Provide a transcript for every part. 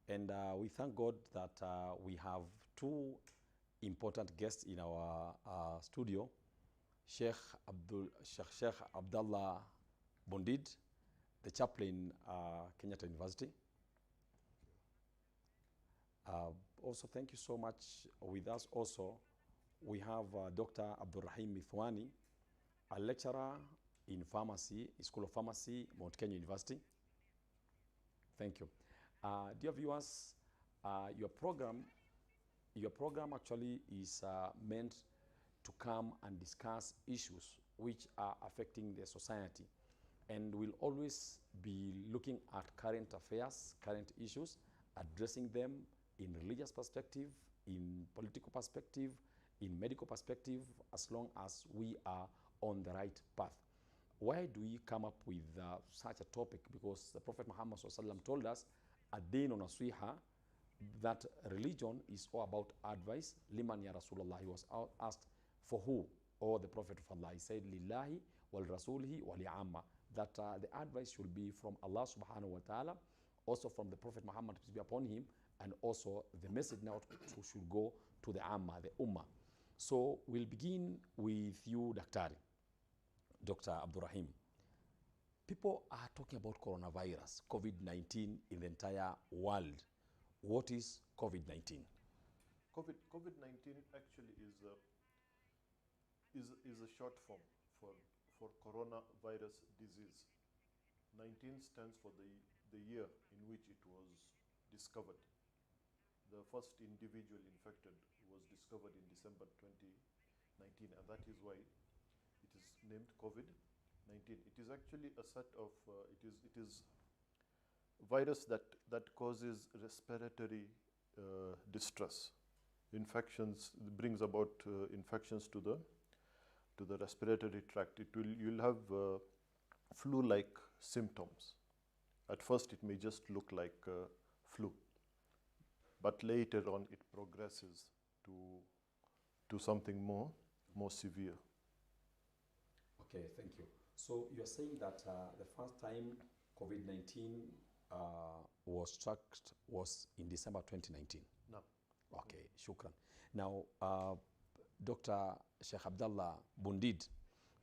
And we thank God that we have two important guests in our studio, Sheikh Abdullah Bondid, the chaplain Kenyatta University. Also, thank you so much. With us also, we have Dr. Abdurrahim Mithwani, a lecturer in pharmacy, School of Pharmacy, Mount Kenya University. Thank you. Dear viewers, your program actually is meant to come and discuss issues which are affecting the society. And we'll always be looking at current affairs, current issues, addressing them in religious perspective, in political perspective, in medical perspective, as long as we are on the right path. Why do we come up with such a topic? Because the Prophet Muhammad ﷺ told us, ad-dinu nasiha, that religion is all about advice. Liman ya Rasulullah. He was asked, for who? Or the Prophet of Allah. He said, lillahi wal rasulihi wal amma. That the advice should be from Allah subhanahu wa ta'ala, also from the Prophet Muhammad, peace be upon him, and also the message now should go to the amma, the ummah. So we'll begin with you, Dr. Abdurrahim. People are talking about coronavirus, COVID-19 in the entire world. What is COVID-19? COVID-19 actually is a short form for coronavirus disease. 19 stands for the year in which it was discovered. The first individual infected was discovered in December 2019, and that is why it is named COVID-19. It is actually a set of, it is virus that causes respiratory distress. Infections, brings about infections to the respiratory tract. You'll have flu-like symptoms. At first, it may just look like flu, but later on, it progresses to something more severe. Okay, thank you. So you're saying that the first time COVID-19 was tracked was in December 2019? No. Okay, shukran. Now, Dr. Sheikh Abdullah Bundid,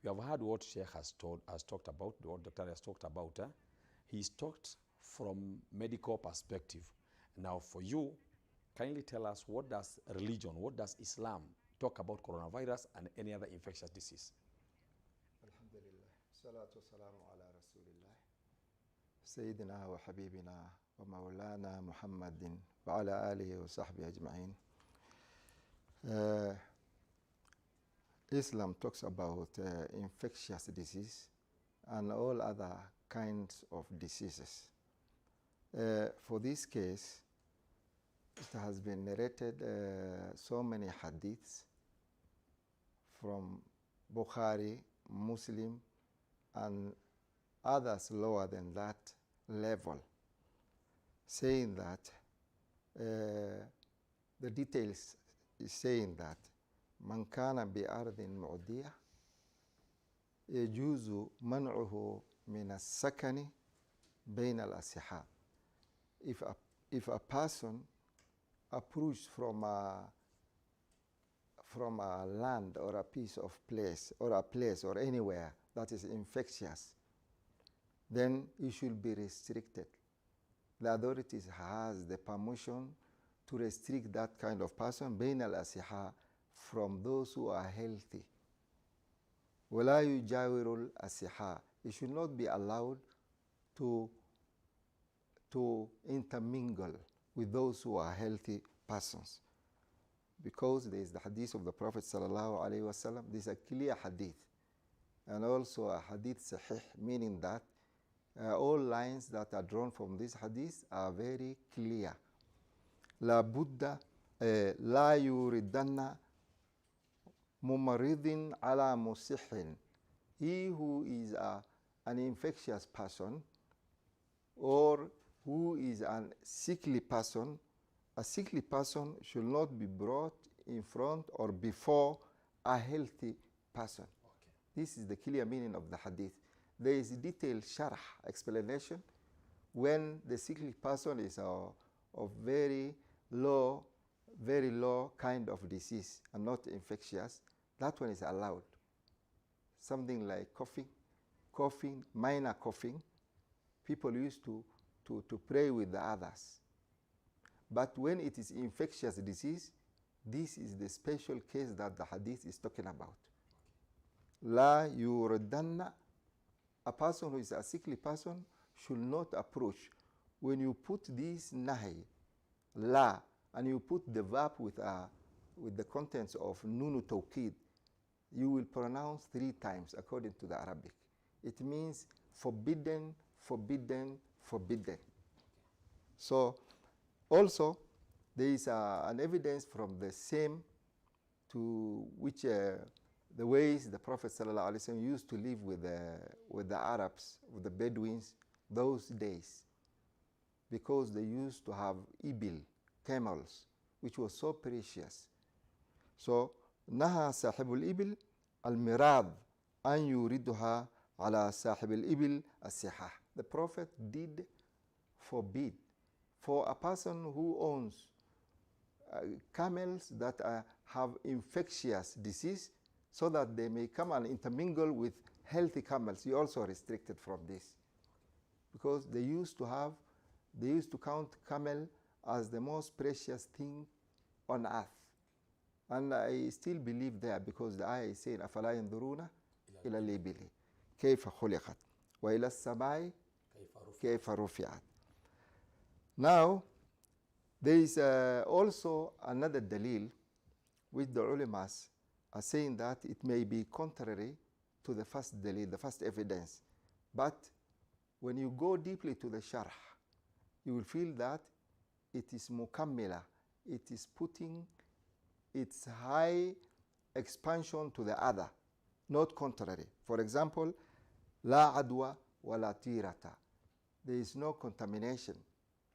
you have heard what Sheikh has talked about, what Dr. has talked about. He's talked from medical perspective. Now, for you, kindly tell us, what does religion, what does Islam talk about coronavirus and any other infectious disease? Alhamdulillah. Salatu wassalamu ala Rasulillah. Sayyidina wa habibina wa maulana Muhammadin wa ala alihi wa sahbihi ajma'in. Islam talks about infectious disease and all other kinds of diseases. For this case, it has been narrated so many hadiths from Bukhari, Muslim, and others lower than that level, saying that the details is saying that man kana bi ardin mu'diyah yajuzu man'uhu min as-sakani bayna al-asihab. If a person approached from a land or a piece of place or anywhere that is infectious, then it should be restricted. The authorities has the permission to restrict that kind of person, bain al-asiha, from those who are healthy. وَلَا يُجَاوِرُ الْأَسِحَا. It should not be allowed to intermingle with those who are healthy persons. Because there is the hadith of the Prophet sallallahu alaihi wasallam. This is a clear hadith. And also a hadith sahih, meaning that all lines that are drawn from this hadith are very clear. La Buddha la yuridanna mumaridin ala musihin. He who is an infectious person or who is a sickly person, a sickly person should not be brought in front or before a healthy person. Okay. This is the clear meaning of the hadith. There is detailed sharh, explanation, when the sickly person is of very low kind of disease and not infectious, that one is allowed. Something like coughing, minor coughing, people used to pray with the others. But when it is infectious disease, this is the special case that the hadith is talking about. La yuraddanna, a person who is a sickly person should not approach. When you put this nahi, la, and you put the verb with the contents of nunu tawqid, you will pronounce 3 times according to the Arabic. It means forbidden, forbidden, forbidden. So also there is an evidence from the same to which the ways the Prophet ﷺ used to live with the Arabs, with the Bedouins those days, because they used to have ibil, camels, which was so precious. So naha sahib al-ibil al-mirad an yuriduha ala sahib al-ibil as-sihah. The Prophet did forbid for a person who owns camels that have infectious disease, so that they may come and intermingle with healthy camels. He also restricted from this, because they used to count camel as the most precious thing on earth. And I still believe there, because the ayah is saying, أَفَلَا يَنْظُرُونَ إِلَى الْإِبِلِ كَيْفَ خُلِقَتْ وَإِلَى السَّمَاءِ كَيْفَ رُفِعَتْ. Now, there is also another dalil which the ulamas are saying that it may be contrary to the first dalil, the first evidence. But when you go deeply to the sharh, you will feel that it is mukammila. It is putting its high expansion to the other, not contrary. For example, la adwa wa la tirata. There is no contamination.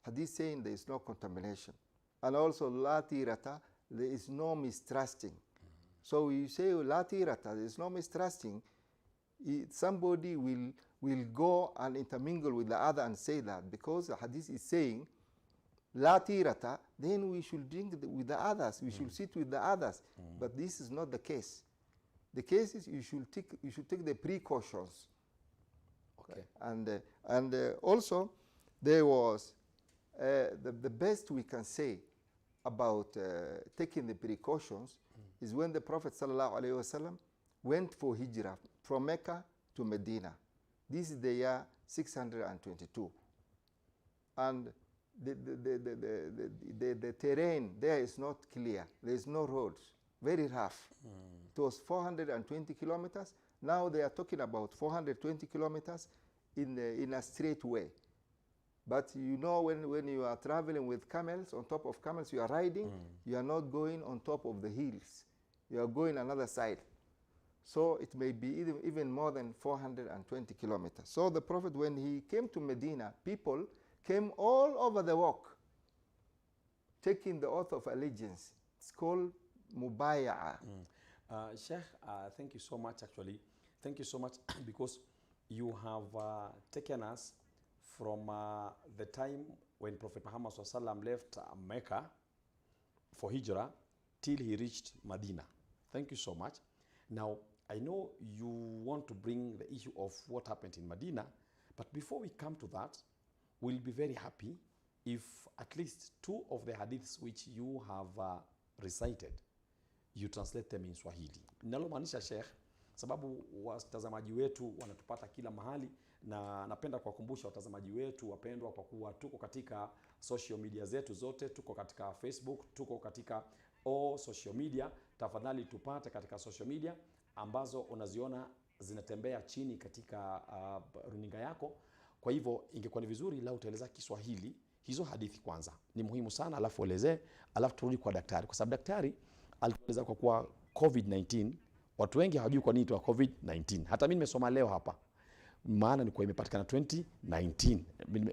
Hadith saying there is no contamination. And also la tirata, there is no mistrusting. So you say la tirata, there is no mistrusting. Somebody will go and intermingle with the other and say that, because the hadith is saying la tirata, then we should drink with the others, we should sit with the others. But this is not the case. The case is you should take the precautions. Okay. And also there was the best we can say about taking the precautions is when the Prophet ﷺ went for hijrah from Mecca to Medina. This is the year 622. And the terrain there is not clear. There is no roads, very rough. It was 420 kilometers. Now they are talking about 420 kilometers in a straight way. But you know, when you are traveling with camels, on top of camels you are riding, you are not going on top of the hills. You are going another side. So it may be even more than 420 kilometers. So the Prophet, when he came to Medina, people came all over the walk, taking the oath of allegiance. It's called mubaya'ah. Sheikh, thank you so much, actually. Thank you so much, because you have taken us from the time when Prophet Muhammad ﷺ left Mecca for Hijrah till he reached Medina. Thank you so much. Now, I know you want to bring the issue of what happened in Medina, but before we come to that, we'll be very happy if at least 2 of the hadiths which you have recited, you translate them in Swahili. Ninalomaanisha Sheikh, sababu watazamaji wetu wanatupata kila mahali, na napenda kuwakumbusha watazamaji wetu wapendwa, kwa kuwa tuko katika social media zetu zote, tuko katika Facebook, tuko katika all social media. Tafadhali tupate katika social media ambazo unaziona zinatembea chini katika runinga yako. Kwa hivyo ingekuwa ni vizuri la utaeleza Kiswahili hizo hadithi kwanza. Ni muhimu sana, alafu elezee, alafu turudi kwa daktari, kwa sababu daktari alitueleza kwa kuwa COVID-19, watu wengi hawajui kwa nini itwa COVID-19. Hata mimi nimesoma leo hapa, maana ni kwa imepatikana 2019.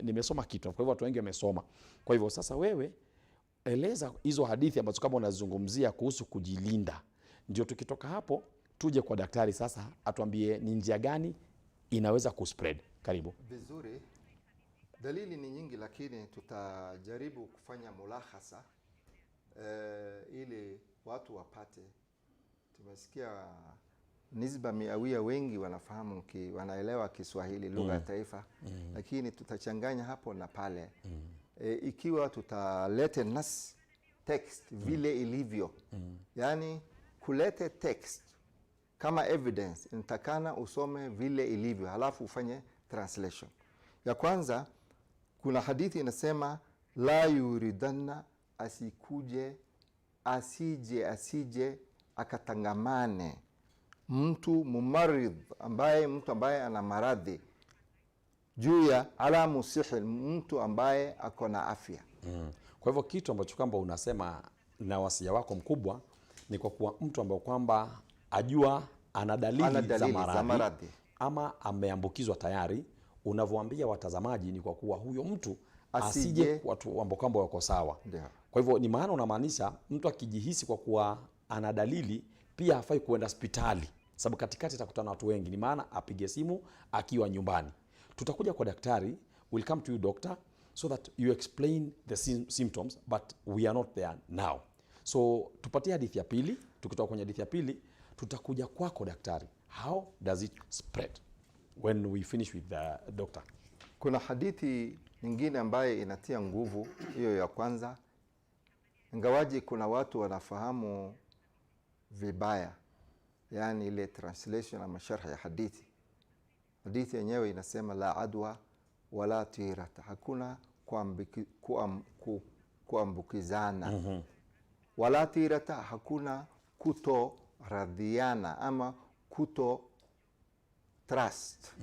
Nimesoma kitu, kwa hivyo watu wengi wamesoma. Kwa hivyo sasa wewe eleza hizo hadithi ambazo kama unazungumzia kuhusu kujilinda. Ndio tukitoka hapo tuje kwa daktari sasa atuambie ni njia gani inaweza kuspread. Karibu. Vizuri. Dalili ni nyingi, lakini tutajaribu kufanya mulahasa ili watu wapate. Tumesikia nisba miawia wengi wanafahamu wanaelewa Kiswahili, lugha ya taifa, lakini tutachanganya hapo na pale. Ikiwa tutalete nas text vile ilivyo, yani kulete text kama evidence, nitakana usome vile ilivyo, halafu ufanye translation. Ya kwanza, kuna hadithi inasema la yuridanna, asije akatangamane mtu mumarid, mtu ambaye ana maradhi, juu ya ala musihil, mtu ambaye ako na afya. Kwa hivyo kitu ambacho kwamba unasema na wasia wako mkubwa ni kwa kuwa mtu ambaye kwamba ajua ana dalili za maradhi ama ameambukizwa tayari, unavyoambia watazamaji ni kwa kuwa huyo mtu asije watu ambao kwamba wako sawa. Kwa hivyo ni maana unamaanisha mtu akijihisi kwa kuwa ana dalili pia hafai kuenda hospitali, sababu katikati atakutana na watu wengi. Ni maana apige simu akiwa nyumbani. Tutakuja kwa daktari, we'll come to you doctor, so that you explain the symptoms, but we are not there now. So tupatie hadithi ya pili. Tukitoka kwenye hadithi ya pili tutakuja kwako daktari, how does it spread when we finish with the doctor? Kuna hadithi nyingine ambaye inatia nguvu, hiyo ya kwanza, ingawaji kuna watu wanafahamu vibaya, yani ile translation ama sharh ya hadithi. Hadithi yenyewe inasema la adwa wala tirata, hakuna kuambukizana, wala tirata, hakuna kuto radhiana ama kuto trust.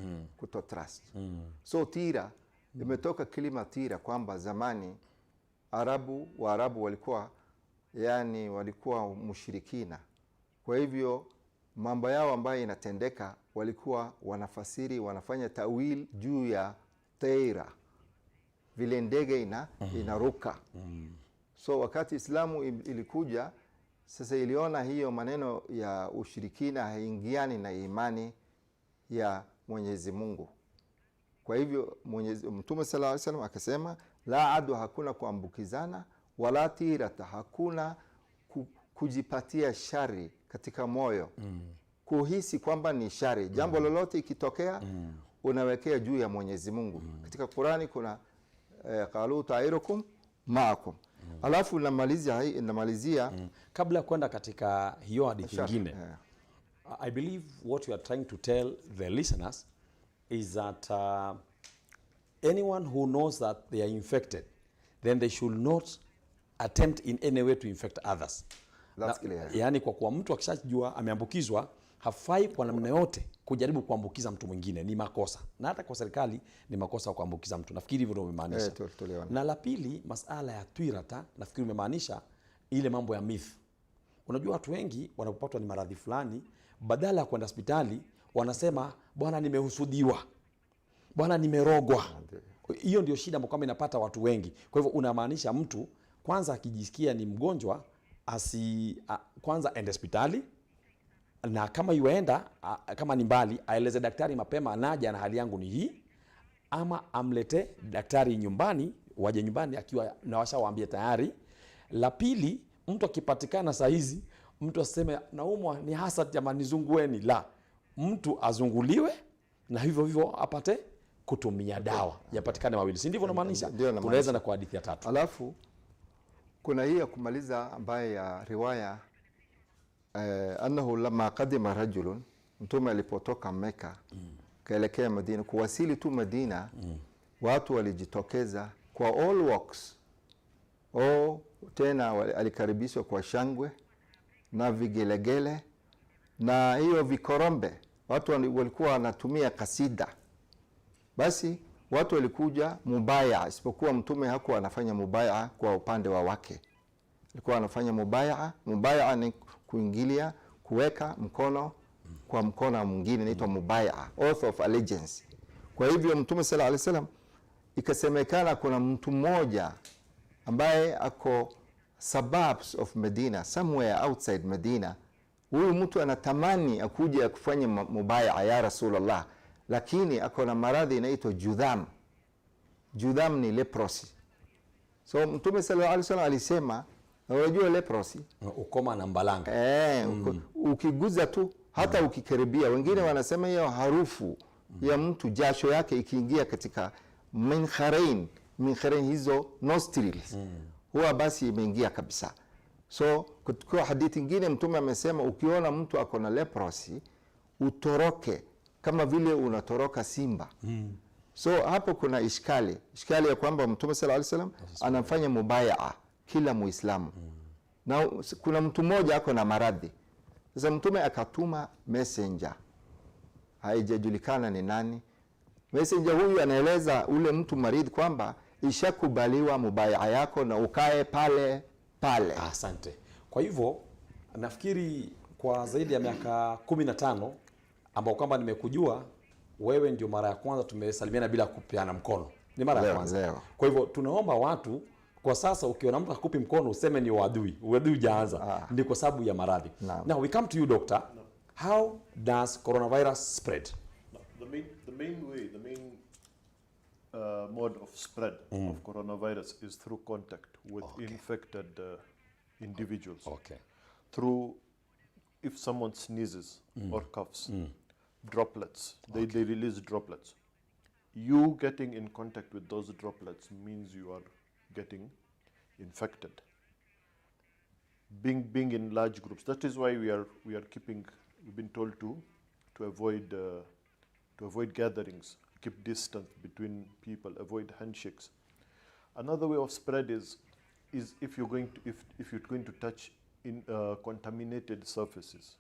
So tira imetoka kilima tira, kwamba zamani Waarabu walikuwa mushrikina. Kwa hivyo mambo yao ambayo inatendeka walikuwa wanafasiri, wanafanya tawil juu ya tira, vile ndege inaruka. So wakati Islamu ilikuja sasa, iliona hiyo maneno ya ushirikina haingiani na imani ya Mwenyezi Mungu. Kwa hivyo Mtume sallallahu alaihi wasallam akasema la adu, hakuna kuambukizana, wala tirata, hakuna kujipatia shari katika moyo, kuhisi kwamba ni shari. Jambo lolote ikitokea unawekea juu ya Mwenyezi Mungu. Katika Qurani kuna qalu ta'irukum ma'akum. Alafu namalizia kabla kwenda katika hiyo hadithi nyingine. I believe what you are trying to tell the listeners is that anyone who knows that they are infected, then they should not attempt in any way to infect others. That's clear. Yani kwa kuwa mtu akishajua ameambukizwa, hafai kwa namna yote kujaribu kuambukiza mtu mwingine, ni makosa. Na hata kwa serikali ni makosa kuambukiza mtu. Nafikiri hivyo ndio umemaanisha. Na la pili, masala ya twirata, nafikiri umemaanisha ile mambo ya myth. Unajua watu wengi wanapopatwa ni maradhi fulani, badala ya kwenda hospitali wanasema bwana nimehusudiwa, bwana nimerogwa. Hiyo ndio shida ambayo inapata watu wengi. Kwa hivyo unamaanisha mtu kwanza akijisikia ni mgonjwa kwanza ende hospitali, na kama yuenda kama ni mbali aeleze daktari mapema, anaja na hali yangu ni hii, ama amlete daktari nyumbani, waje nyumbani akiwa na washawaambia tayari. La pili, mtu akipatikana saa hizi mtu aseme naumwa ni hasad jamani zungueni, la, mtu azunguliwe na hivyo apate kutumia dawa, yapatikane mawili. Si ndivyo unamaanisha? Tunaweza na kwa hadithi ya tatu. Alafu kuna hii ya kumaliza ambaye ya riwaya annahu lamma qadima rajulun, mtume alipotoka Meka kaelekea Madina, kuwasili tu Madina, watu walijitokeza kwa all walks. Tena alikaribishwa kwa shangwe na vigelegele na hiyo vikorombe. Watu walikuwa wanatumia kasida. Basi watu walikuja mubaya, isipokuwa mtume hakuwa anafanya mubaya kwa upande wa wake. Alikuwa anafanya mubaya. Mubaya ni kuingilia, kuweka mkono kwa mkono mwingine, inaitwa mubaya, oath of allegiance. Kwa hivyo mtume sallallahu alaihi wasallam, ikasemekana kuna mtu mmoja ambaye ako suburbs of Medina, somewhere outside Medina. Huyu mtu anatamani akuje kufanya mubaya ya Rasulullah, lakini ako na maradhi inaitwa judham. judham ni leprosy. So Mtume sallallahu alaihi wasallam alisema, unajua leprosy ukoma na mbalanga, ukiguza tu hata ukikaribia, wengine wanasema hiyo harufu ya mtu jasho yake ikiingia katika minkharain hizo nostrils, huwa basi imeingia kabisa. So kwa hadithi nyingine Mtume amesema ukiona mtu ako na leprosy utoroke kama vile unatoroka simba. So hapo kuna ishkali ya kwamba Mtume sallallahu alaihi wasallam anafanya mubayaa kila Muislamu. Na kuna mtu mmoja ako na maradhi. Sasa Mtume akatuma messenger, haijajulikana ni nani. Messenger huyu anaeleza ule mtu maridhi kwamba ishakubaliwa mubayaa yako na ukae pale pale. Asante. Kwa hivyo nafikiri kwa zaidi ya miaka 15 ambao kwamba nimekujua wewe, ndio mara ya kwanza tumesalimiana bila kupeana mkono. Ni mara ya kwanza. Kwa hivyo tunaomba watu kwa sasa, ukiona mtu akupi mkono useme ni uadui hujaanza. Ni kwa sababu ya maradhi. Now we come to you, doctor. How does coronavirus spread? The main mode of spread of coronavirus is through contact with infected individuals. Okay. Through, if someone sneezes or coughs, droplets, they release droplets. You getting in contact with those droplets means you are getting infected. Being in large groups, that is why we've been told to avoid gatherings, keep distance between people, avoid handshakes. Another way of spread is if you're going to touch in contaminated surfaces.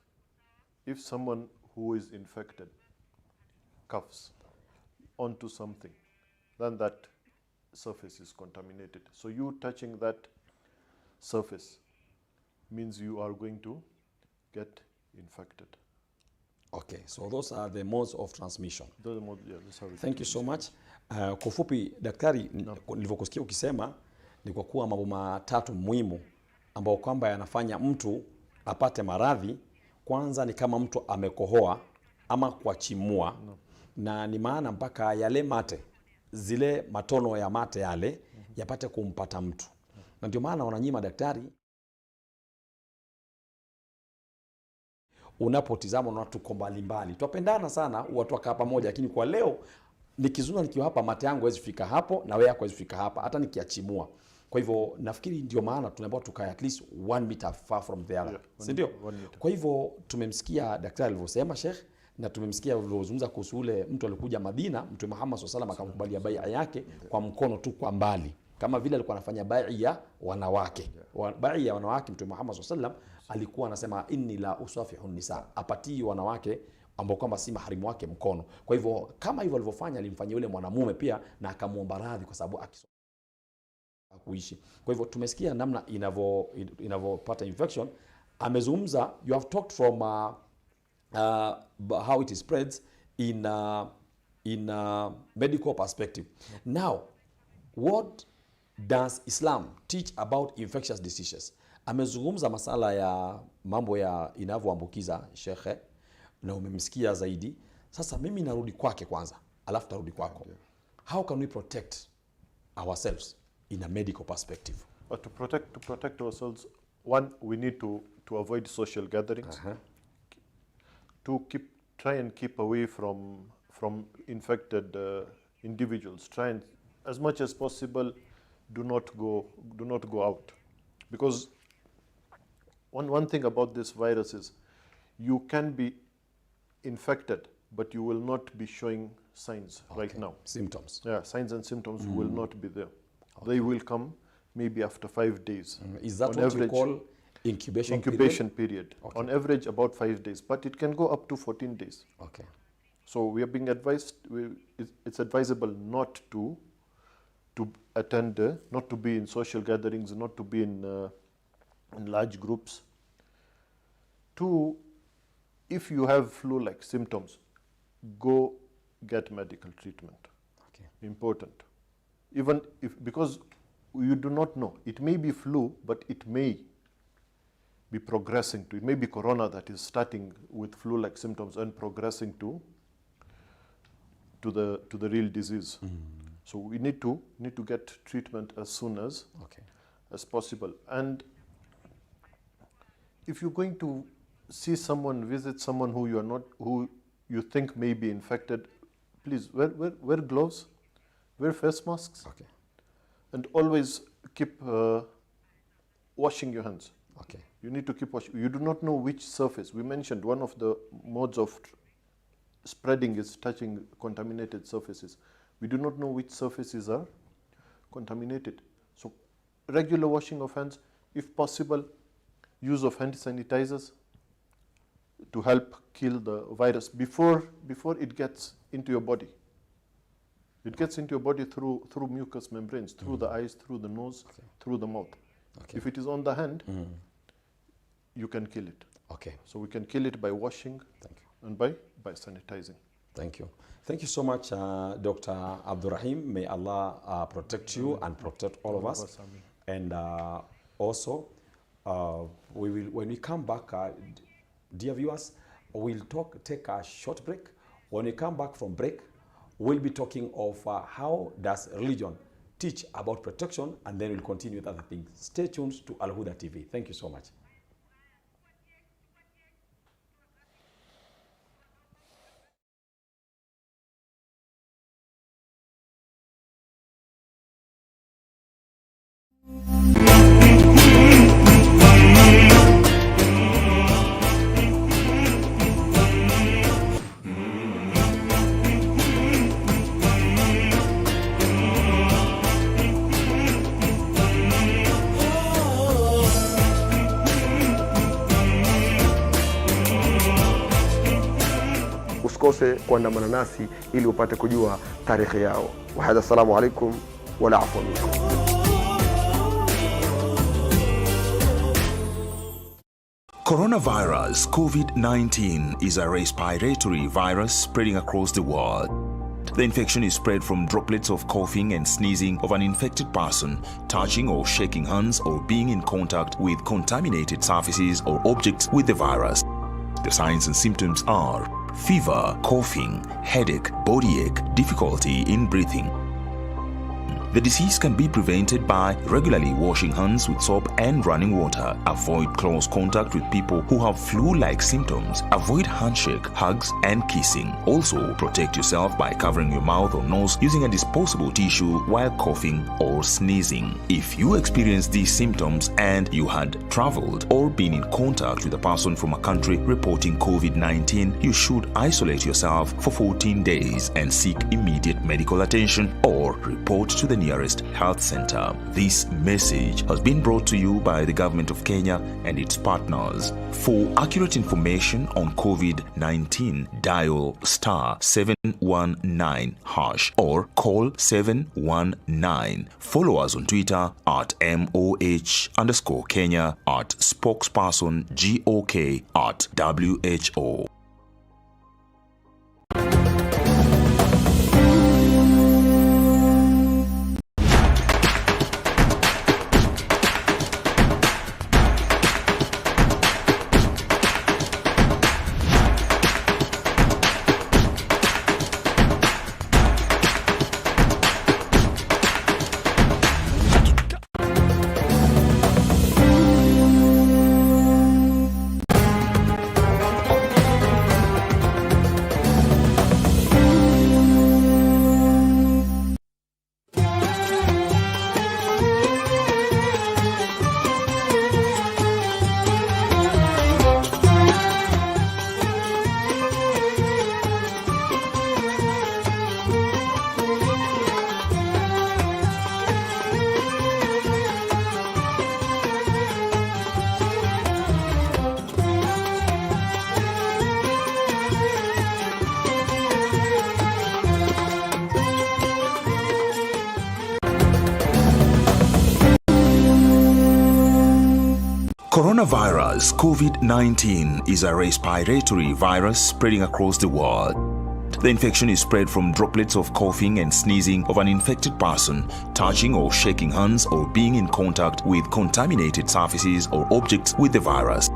If someone who is infected coughs onto something, then that surface is contaminated. So you touching that surface means you are going to get infected. Okay, so those are the modes of transmission. Those are modes, yeah, that's how it Thank you so much. Kwa ufupi daktari, nilivyokusikia ukisema ni kwa kuwa mambo matatu muhimu ambao kwamba yanafanya mtu apate maradhi. Kwanza ni kama mtu amekohoa ama kuachimua, na ni maana mpaka yale mate, zile matono ya mate yale yapate kumpata mtu. Na ndio maana wananyima daktari, unapotizama na watu mbalimbali, twapendana sana, watu wakaa pamoja, lakini kwa leo nikizunga nikiwa hapa mate yangu hawezi fika hapo na wewe yako hawezi fika hapa hata nikiachimua. Kwa hivyo nafikiri ndio maana tunaambiwa tukae at least 1 meter far from the other. Si ndio? Kwa hivyo tumemsikia daktari alivyosema Sheikh, na tumemsikia alivyozungumza kuhusu ule mtu alikuja Madina, Mtume Muhammad sallallahu alaihi wasallam akamkubalia bai'a yake kwa mkono tu kwa mbali, kama vile alikuwa anafanya bai'a ya wanawake. Bai'a ya wanawake Mtume Muhammad sallallahu alaihi wasallam alikuwa anasema inni la usafihu nisa, apatii wanawake ambao kwamba si maharimu wake mkono. Kwa hivyo kama hivyo alivyofanya, alimfanyia yule mwanamume pia na akamuomba radhi kwa sababu kuishi. Kwa hivyo tumesikia namna inavyopata infection. Amezungumza, you have talked from how it spreads in medical perspective. Now, what does Islam teach about infectious diseases? Amezungumza masala ya mambo ya inavyoambukiza shekhe, na umemsikia zaidi. Sasa mimi narudi kwake kwanza, alafu tarudi kwako. How can we protect ourselves in a medical perspective? To protect ourselves, one, we need to avoid social gatherings. To try and keep away from infected individuals. Try and, as much as possible, do not go out, because one thing about this virus is you can be infected, but you will not be showing signs right now. Symptoms. Yeah, signs and symptoms will not be there. They will come maybe after 5 days. Is that what you call incubation period? Okay. On average, about 5 days, but it can go up to 14 days. Okay. So we are being advised, it's advisable not to attend, not to be in social gatherings, not to be in large groups. 2, if you have flu-like symptoms, go get medical treatment. Okay. Important. Even if, because you do not know, it may be flu, but it may be progressing to, it may be corona that is starting with flu-like symptoms and progressing to the real disease. So we need to get treatment as soon as possible. And if you're going to see someone, visit someone who you think may be infected, please wear gloves, wear face masks, and always keep washing your hands. You need to keep washing. You do not know which surface. We mentioned one of the modes of spreading is touching contaminated surfaces. We do not know which surfaces are contaminated. So regular washing of hands, if possible, use of hand sanitizers to help kill the virus before it gets into your body. It gets into your body through mucous membranes, through the eyes, through the nose, through the mouth. If it is on the hand, you can kill it. So we can kill it by washing and by sanitizing. Thank you. Thank you so much, Dr. Abdurrahim. May Allah protect you and protect all of us. And also, when we come back, dear viewers, we'll take a short break. When we come back from break, we'll be talking of how does religion teach about protection, and then we'll continue with other things. Stay tuned to Al Huda TV. Thank you so much. Usikose kuandamana nasi ili upate kujua tarehe yao. Wa hadha, assalamu alaikum wa la afwa minkum. Coronavirus COVID-19 is a respiratory virus spreading across the world. The infection is spread from droplets of coughing and sneezing of an infected person, touching or shaking hands, or being in contact with contaminated surfaces or objects with the virus. The signs and symptoms are fever, coughing, headache, body ache, difficulty in breathing. The disease can be prevented by regularly washing hands with soap and running water. Avoid close contact with people who have flu-like symptoms. Avoid handshake, hugs, and kissing. Also, protect yourself by covering your mouth or nose using a disposable tissue while coughing or sneezing. If you experience these symptoms and you had traveled or been in contact with a person from a country reporting COVID-19, you should isolate yourself for 14 days and seek immediate medical attention or report to the nearest health center. This message has been brought to you by the government of Kenya and its partners. For accurate information on COVID-19, dial *719# or call 719. Follow us on Twitter at MOH_Kenya, at spokesperson GOK, at WHO. Coronavirus COVID-19 is a respiratory virus spreading across the world. The infection is spread from droplets of coughing and sneezing of an infected person, touching or shaking hands, or being in contact with contaminated surfaces or objects with the virus.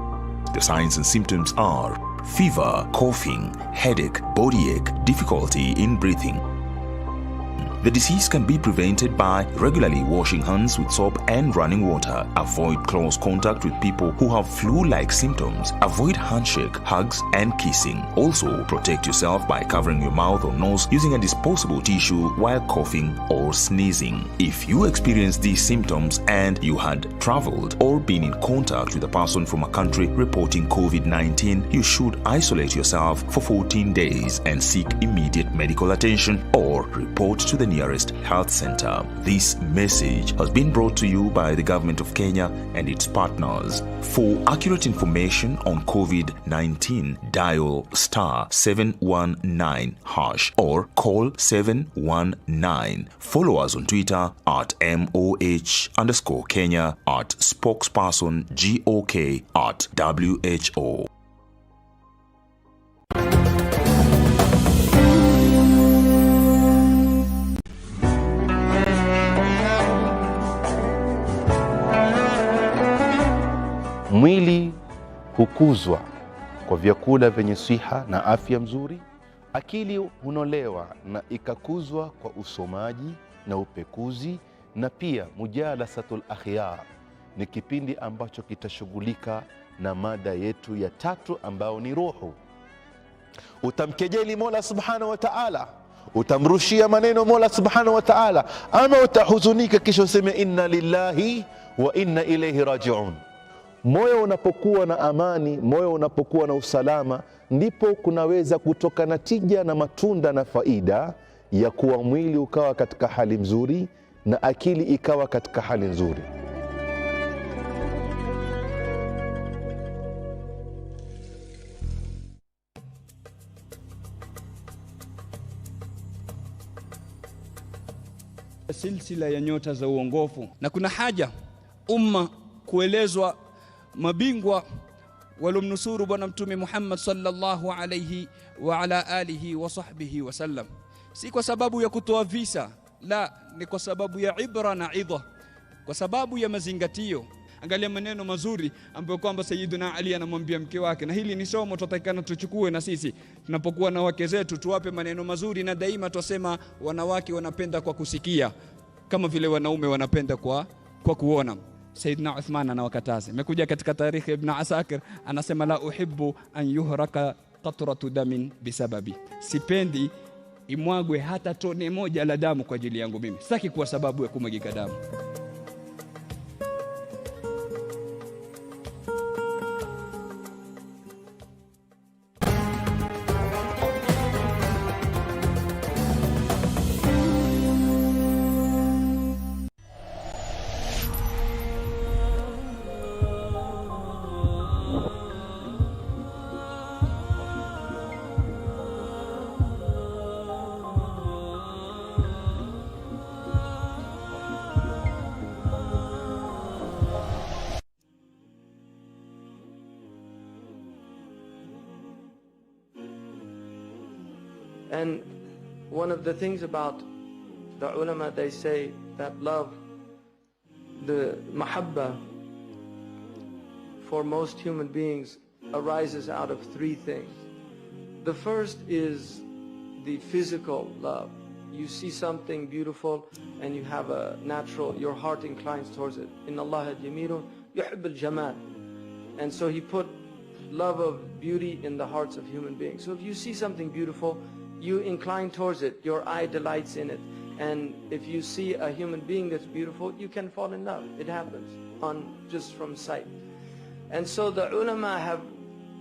The signs and symptoms are fever, coughing, headache, body ache, difficulty in breathing. The disease can be prevented by regularly washing hands with soap and running water. Avoid close contact with people who have flu-like symptoms. Avoid handshake, hugs, and kissing. Also, protect yourself by covering your mouth or nose using a disposable tissue while coughing or sneezing. If you experience these symptoms and you had traveled or been in contact with a person from a country reporting COVID-19, you should isolate yourself for 14 days and seek immediate medical attention or report to the nearest health center. This message has been brought to you by the Government of Kenya and its partners. For accurate information on COVID-19, dial *719# or call 719. Follow us on Twitter at MOH_Kenya, at spokesperson GOK, at WHO. Mwili hukuzwa kwa vyakula vyenye siha na afya mzuri. Akili hunolewa na ikakuzwa kwa usomaji na upekuzi, na pia mujalasatul akhyar ni kipindi ambacho kitashughulika na mada yetu ya tatu ambao ni ruhu. Utamkejeli Mola Subhanahu wa Ta'ala, utamrushia maneno Mola Subhanahu wa Ta'ala, ama utahuzunika kisha useme inna lillahi wa inna ilayhi raji'un. Moyo unapokuwa na amani, moyo unapokuwa na usalama, ndipo kunaweza kutoka natija na matunda na faida ya kuwa mwili ukawa katika hali nzuri na akili ikawa katika hali nzuri. Silsila ya nyota za uongofu, na kuna haja umma kuelezwa mabingwa walomnusuru bwana mtume Muhammad sallallahu alayhi wa ala alihi wa sahbihi wasallam, si kwa sababu ya kutoa visa, la, ni kwa sababu ya ibra na idha, kwa sababu ya mazingatio. Angalia maneno mazuri ambayo kwamba Sayyiduna Ali anamwambia mke wake, na hili ni somo tutakana tuchukue na sisi tunapokuwa na wake zetu, tuwape maneno mazuri. Na daima tusema wanawake wanapenda kwa kusikia kama vile wanaume wanapenda kwa kuona. Sayyidina Uthman anawakataza. Imekuja katika tarikhi Ibn Asakir, anasema la uhibbu an yuhraka qatratu damin bisababi, sipendi imwagwe hata tone moja la damu kwa ajili yangu mimi, sitaki kuwa sababu ya kumwagika damu. And one of the things about the ulama, they say that love, the mahabba for most human beings arises out of three things. The first is the physical love. You see something beautiful and you have a natural, your heart inclines towards it. Inna Allah jamilun yuhibb al-jamal. And so he put love of beauty in the hearts of human beings. So if you see something beautiful, you incline towards it, your eye delights in it. And if you see a human being that's beautiful, you can fall in love. It happens just from sight. And so the ulama have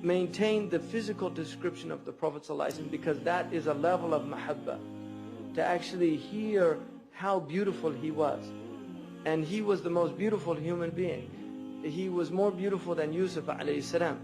maintained the physical description of the Prophet ﷺ because that is a level of mahabba, to actually hear how beautiful he was. And he was the most beautiful human being. He was more beautiful than Yusuf alayhi salam.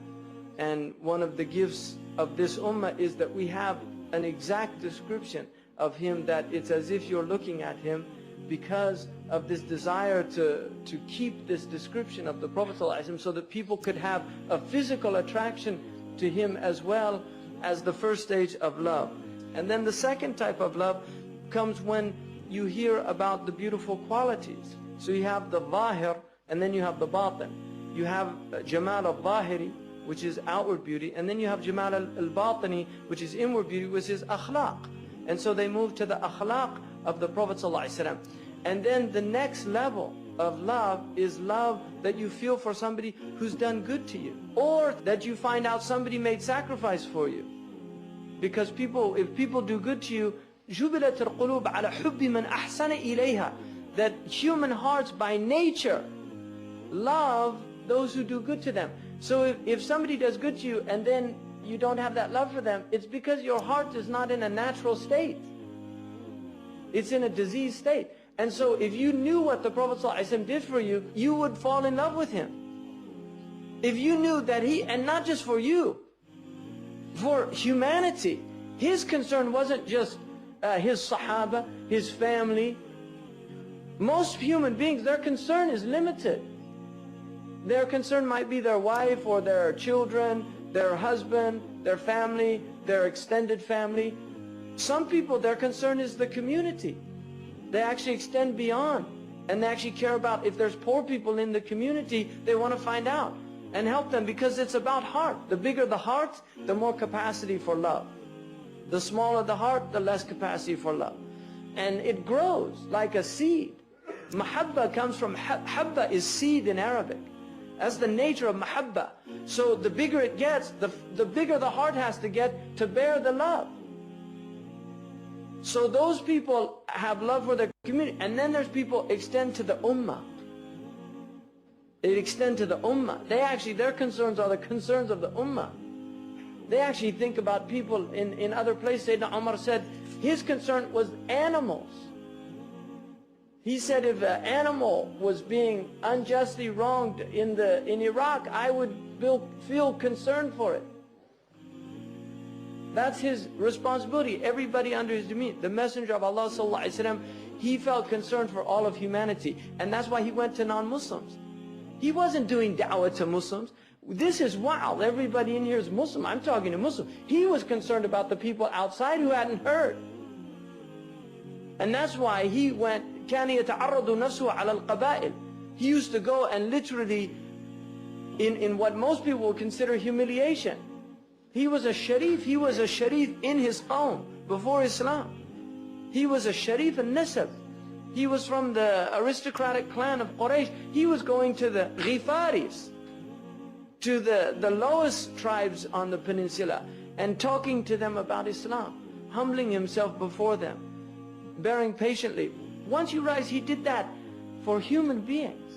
And one of the gifts of this ummah is that we have an exact description of him, that it's as if you're looking at him, because of this desire to keep this description of the Prophet ﷺ so that people could have a physical attraction to him as well as the first stage of love. And then the second type of love comes when you hear about the beautiful qualities. So you have the zahir and then you have the batin. You have Jamal al-Zahiri, which is outward beauty, and then you have Jamal al-Batini, which is inward beauty, which is akhlaq. And so they move to the akhlaq of the Prophet ﷺ. And then the next level of love is love that you feel for somebody who's done good to you, or that you find out somebody made sacrifice for you. Because if people do good to you, جُبِلَتِ الْقُلُوبَ عَلَى حُبِّ مَنْ أَحْسَنَ إِلَيْهَا, that human hearts by nature love those who do good to them. So if somebody does good to you and then you don't have that love for them, it's because your heart is not in a natural state. It's in a diseased state. And so if you knew what the Prophet ﷺ did for you, you would fall in love with him. If you knew that and not just for you, for humanity, his concern wasn't just his Sahaba, his family. Most human beings, their concern is limited. Their concern might be their wife or their children, their husband, their family, their extended family. Some people, their concern is the community. They actually extend beyond, and they actually care about if there's poor people in the community, they want to find out and help them, because it's about heart. The bigger the heart, the more capacity for love. The smaller the heart, the less capacity for love. And it grows like a seed. Mahabba comes from, habba is seed in Arabic. That's the nature of mahabba. So the bigger it gets, the bigger the heart has to get to bear the love. So those people have love for their community. And then there's people extend to the ummah. They extend to the ummah. Their concerns are the concerns of the ummah. They actually think about people in other places. Sayyidina Umar said his concern was animals. He said if an animal was being unjustly wronged in Iraq, I would feel concerned for it. That's his responsibility. Everybody under his demeanor. The Messenger of Allah ﷺ, he felt concerned for all of humanity. And that's why he went to non-Muslims. He wasn't doing da'wah to Muslims. This is wild. Everybody in here is Muslim. I'm talking to Muslims. He was concerned about the people outside who hadn't heard. And that's why he went, كَانَ يَتَعَرَّضُ نَفْسُهُ عَلَى الْقَبَائِلِ. He used to go and literally, in what most people would consider humiliation. He was a sharif. He was a sharif in his qawm before Islam. He was a sharif al-nasab. He was from the aristocratic clan of Quraysh. He was going to the Ghifaris, to the lowest tribes on the peninsula, and talking to them about Islam, humbling himself before them, bearing patiently. Once you realize he did that for human beings.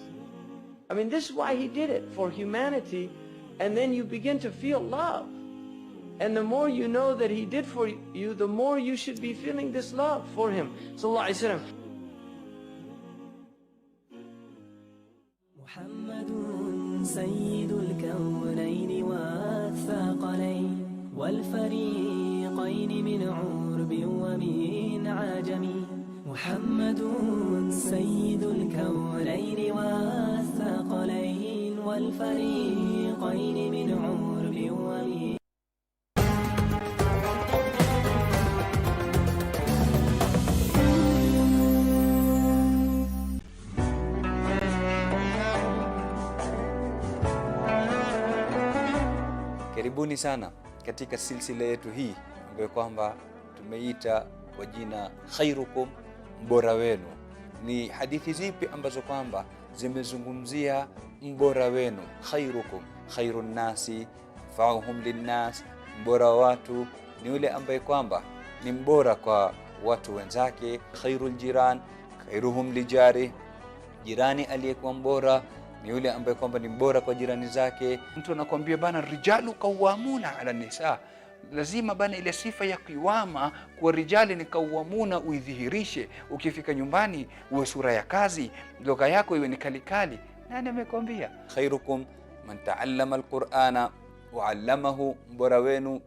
I mean, this is why he did it, for humanity. And then you begin to feel love. And the more you know that he did for you, the more you should be feeling this love for him. Sallallahu Alaihi Wasallam. محمد سيد الكونين والثقلين والفريقين من عرب ومن عجم. محمد سيد الكونين والثقلين والفريقين من عرب ومن. Karibuni sana katika silsila yetu hii ambayo kwamba tumeita kwa jina khairukum, mbora wenu. Ni hadithi zipi ambazo kwamba zimezungumzia mbora wenu? Khairukum, khairun nasi, fa'uhum linnas. Mbora wa watu ni yule ambaye kwamba ni mbora kwa watu wenzake. Khairul jiran, khairuhum lijari. Jirani aliyekuwa mbora ni yule ambaye kwamba ni mbora kwa jirani zake. Mtu anakuambia bana, rijalu qawwamuna ala nisa, lazima bana ile sifa ya kiwama kwa rijali ni qawwamuna uidhihirishe. Ukifika nyumbani uwe sura ya kazi, lugha yako iwe ni kalikali. Nani amekwambia? Khairukum man ta'allama alqur'ana wa 'allamahu. Mbora wenu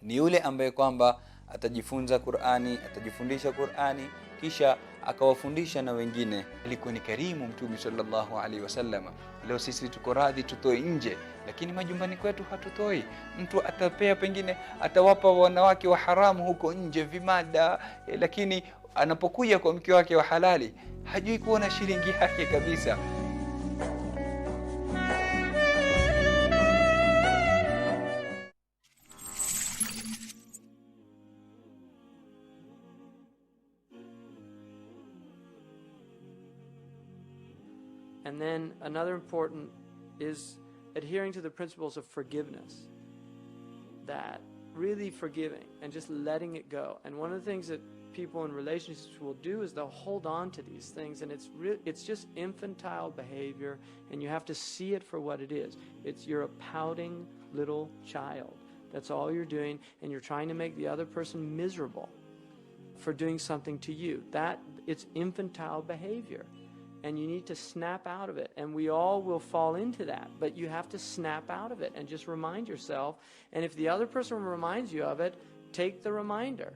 ni yule ambaye kwamba atajifunza Qur'ani, atajifundisha Qur'ani, kisha akawafundisha na wengine. Alikuwa ni karimu Mtume sallallahu alaihi wasallam. Leo sisi tuko radhi tutoe nje, lakini majumbani kwetu hatutoi. Mtu atapea, pengine atawapa wanawake wa haramu huko nje vimada, lakini anapokuja kwa mke wake wa halali hajui kuona shilingi yake kabisa. And then another important is adhering to the principles of forgiveness, that really forgiving and just letting it go. And one of the things that people in relationships will do is they'll hold on to these things, and it's just infantile behavior, and you have to see it for what it is. You're a pouting little child. That's all you're doing, and you're trying to make the other person miserable for doing something to you. It's infantile behavior, and you need to snap out of it. And we all will fall into that, but you have to snap out of it and just remind yourself. And if the other person reminds you of it, take the reminder.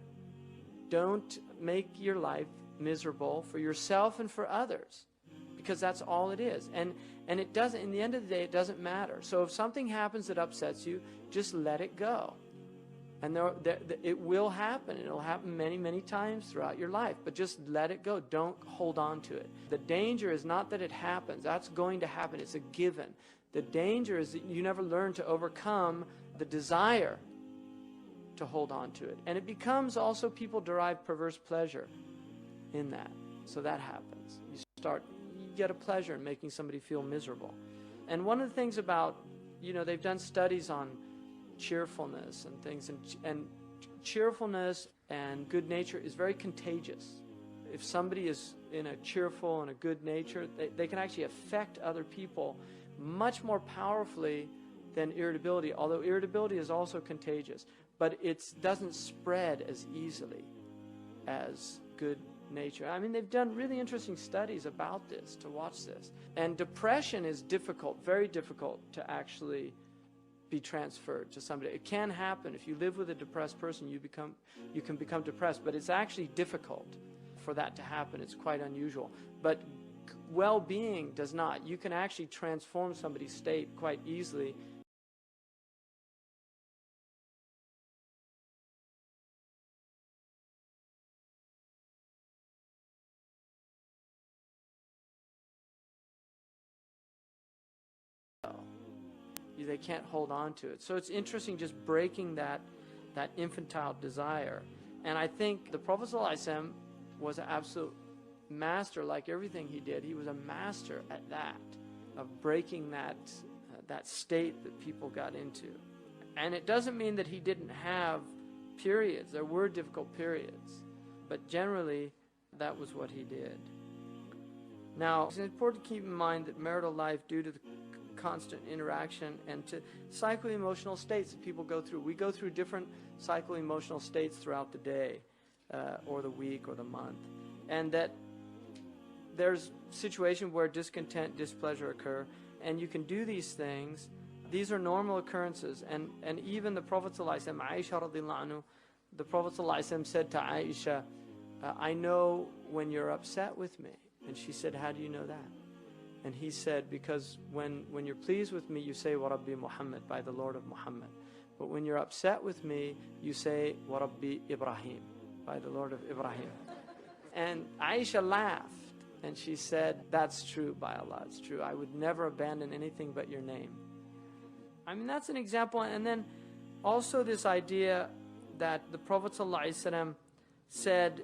Don't make your life miserable for yourself and for others, because that's all it is. And it doesn't, in the end of the day, it doesn't matter. So if something happens that upsets you, just let it go. And it will happen. It'll happen many, many times throughout your life. But just let it go. Don't hold on to it. The danger is not that it happens. That's going to happen. It's a given. The danger is that you never learn to overcome the desire to hold on to it. And it becomes also, people derive perverse pleasure in that. So that happens. You get a pleasure in making somebody feel miserable. And one of the things about, they've done studies on cheerfulness and things, and cheerfulness and good nature is very contagious. If somebody is in a cheerful and a good nature, they can actually affect other people much more powerfully than irritability, although irritability is also contagious, but it doesn't spread as easily as good nature. I mean, they've done really interesting studies about this, to watch this. And depression is difficult, very difficult to actually be transferred to somebody. It can happen. If you live with a depressed person, you can become depressed, but it's actually difficult for that to happen. It's quite unusual. But well-being does not. You can actually transform somebody's state quite easily. They can't hold on to it. So it's interesting just breaking that infantile desire. And I think the Prophet ﷺ was an absolute master. Like everything he did, he was a master at that, of breaking that state that people got into. And it doesn't mean that he didn't have periods. There were difficult periods, but generally that was what he did. Now, it's important to keep in mind that marital life, due to the constant interaction and to psycho-emotional states that people go through. We go through different psycho-emotional states throughout the day or the week or the month. And that there's situations where discontent, displeasure occur, and you can do these things. These are normal occurrences. And even the Prophet ﷺ, Aisha radiallahu anhu, the Prophet ﷺ said to Aisha, I know when you're upset with me. And she said, how do you know that? And he said, because when you're pleased with me, you say, Wa Rabbi Muhammad, by the Lord of Muhammad. But when you're upset with me, you say, Wa Rabbi Ibrahim, by the Lord of Ibrahim. And Aisha laughed, and she said, that's true, by Allah, it's true. I would never abandon anything but your name. I mean, that's an example. And then also this idea that the Prophet ﷺ said,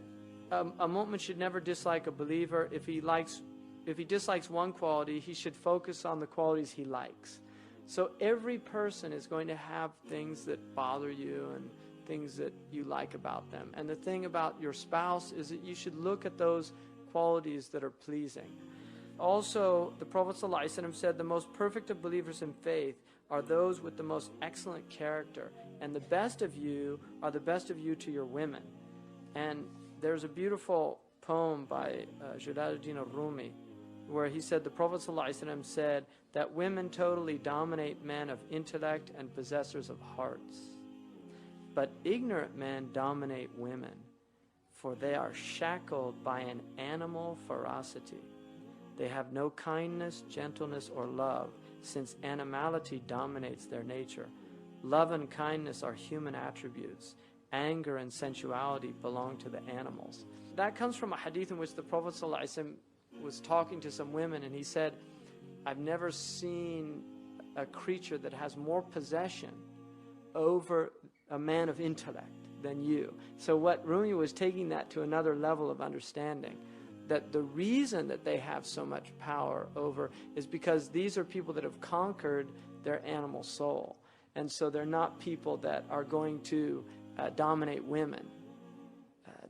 a mu'min should never dislike a believer. If he dislikes one quality, he should focus on the qualities he likes. So every person is going to have things that bother you and things that you like about them. And the thing about your spouse is that you should look at those qualities that are pleasing. Also, the Prophet ﷺ said, the most perfect of believers in faith are those with the most excellent character. And the best of you are the best of you to your women. And there's a beautiful poem by Jalaluddin al-Rumi, where he said, the Prophet ﷺ said that women totally dominate men of intellect and possessors of hearts. But ignorant men dominate women, for they are shackled by an animal ferocity. They have no kindness, gentleness, or love, since animality dominates their nature. Love and kindness are human attributes. Anger and sensuality belong to the animals. That comes from a hadith in which the Prophet ﷺ was talking to some women, and he said, I've never seen a creature that has more possession over a man of intellect than you. So what Rumi was taking that to another level of understanding, that the reason that they have so much power over is because these are people that have conquered their animal soul. And so they're not people that are going to dominate women.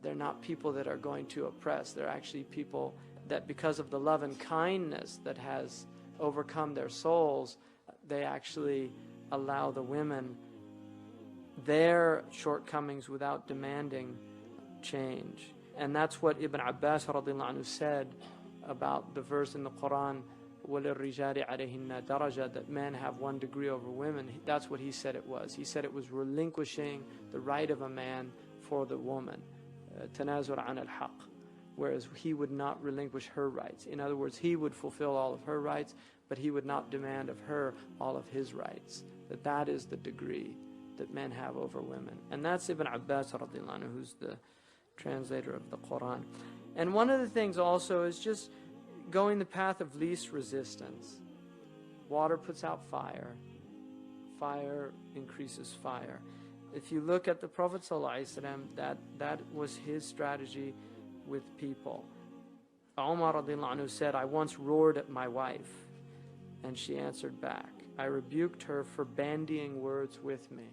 They're not people that are going to oppress. They're actually people that, because of the love and kindness that has overcome their souls, they actually allow the women their shortcomings without demanding change. And that's what Ibn Abbas radiallahu anhu said about the verse in the Quran, وَلِلْرِجَالِ عَلَيْهِنَّ دَرَجَةً, that men have 1 degree over women. That's what he said it was. He said it was relinquishing the right of a man for the woman. تَنَازُرْ عَنَ الْحَقِّ. Whereas he would not relinquish her rights. In other words, he would fulfill all of her rights, but he would not demand of her all of his rights. That is the degree that men have over women. And that's Ibn Abbas radiallahu anhu, who's the translator of the Quran. And one of the things also is just going the path of least resistance. Water puts out fire. Fire increases fire. If you look at the Prophet ﷺ, that was his strategy with people. Umar radiallahu anhu said, I once roared at my wife, and she answered back. I rebuked her for bandying words with me.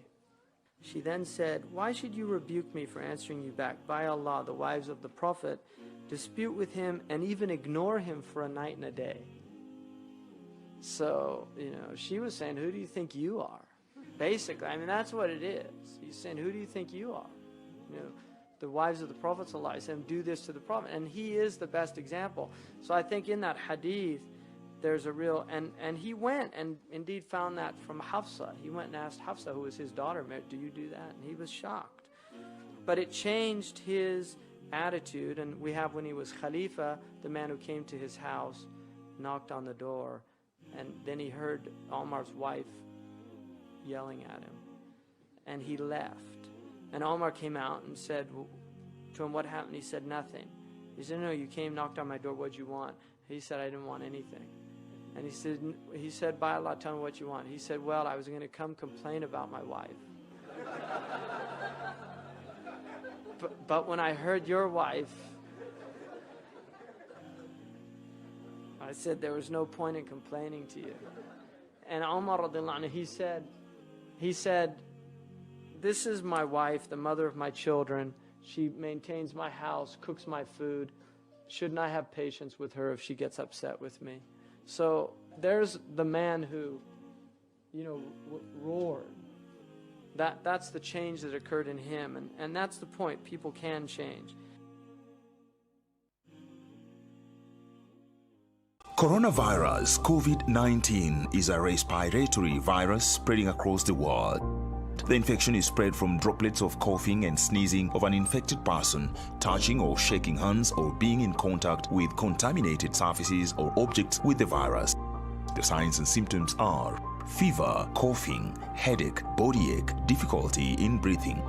She then said, why should you rebuke me for answering you back? By Allah, the wives of the Prophet dispute with him and even ignore him for a night and a day. So, she was saying, who do you think you are? Basically, that's what it is. He's saying, who do you think you are? The wives of the Prophet ﷺ do this to the Prophet, and he is the best example. So I think in that hadith, there's a real, and he went and indeed found that from Hafsa. He went and asked Hafsa, who was his daughter, do you do that? And he was shocked. But it changed his attitude, and we have when he was Khalifa, the man who came to his house, knocked on the door, and then he heard Omar's wife yelling at him, and he left. And Omar came out and said to him, what happened? He said, nothing. He said, no, you came, knocked on my door, what'd you want? He said, I didn't want anything. And he said, by Allah, tell me what you want. He said, well, I was going to come complain about my wife. but when I heard your wife, I said there was no point in complaining to you. And Umar radiallahu anhu, he said, this is my wife, the mother of my children. She maintains my house, cooks my food. Shouldn't I have patience with her if she gets upset with me? So there's the man who, roared. That's the change that occurred in him. And that's the point. People can change. Coronavirus COVID-19 is a respiratory virus spreading across the world. The infection is spread from droplets of coughing and sneezing of an infected person, touching or shaking hands, or being in contact with contaminated surfaces or objects with the virus. The signs and symptoms are fever, coughing, headache, body ache, difficulty in breathing.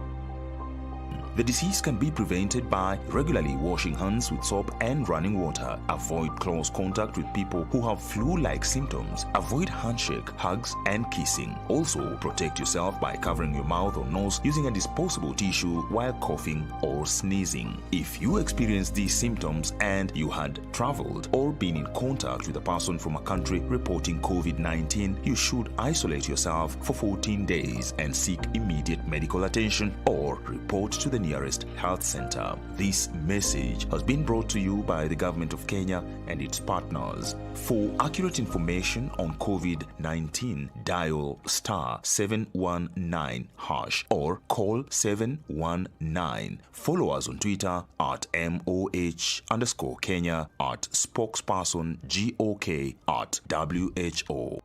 The disease can be prevented by regularly washing hands with soap and running water. Avoid close contact with people who have flu-like symptoms. Avoid handshake, hugs, and kissing. Also, protect yourself by covering your mouth or nose using a disposable tissue while coughing or sneezing. If you experience these symptoms and you had traveled or been in contact with a person from a country reporting COVID-19, you should isolate yourself for 14 days and seek immediate medical attention or report to the nearest health center. This message has been brought to you by the government of Kenya and its partners. For accurate information on COVID-19, dial *719# or call 719. Follow us on Twitter at @MOH_Kenya, at spokesperson GOK, at WHO.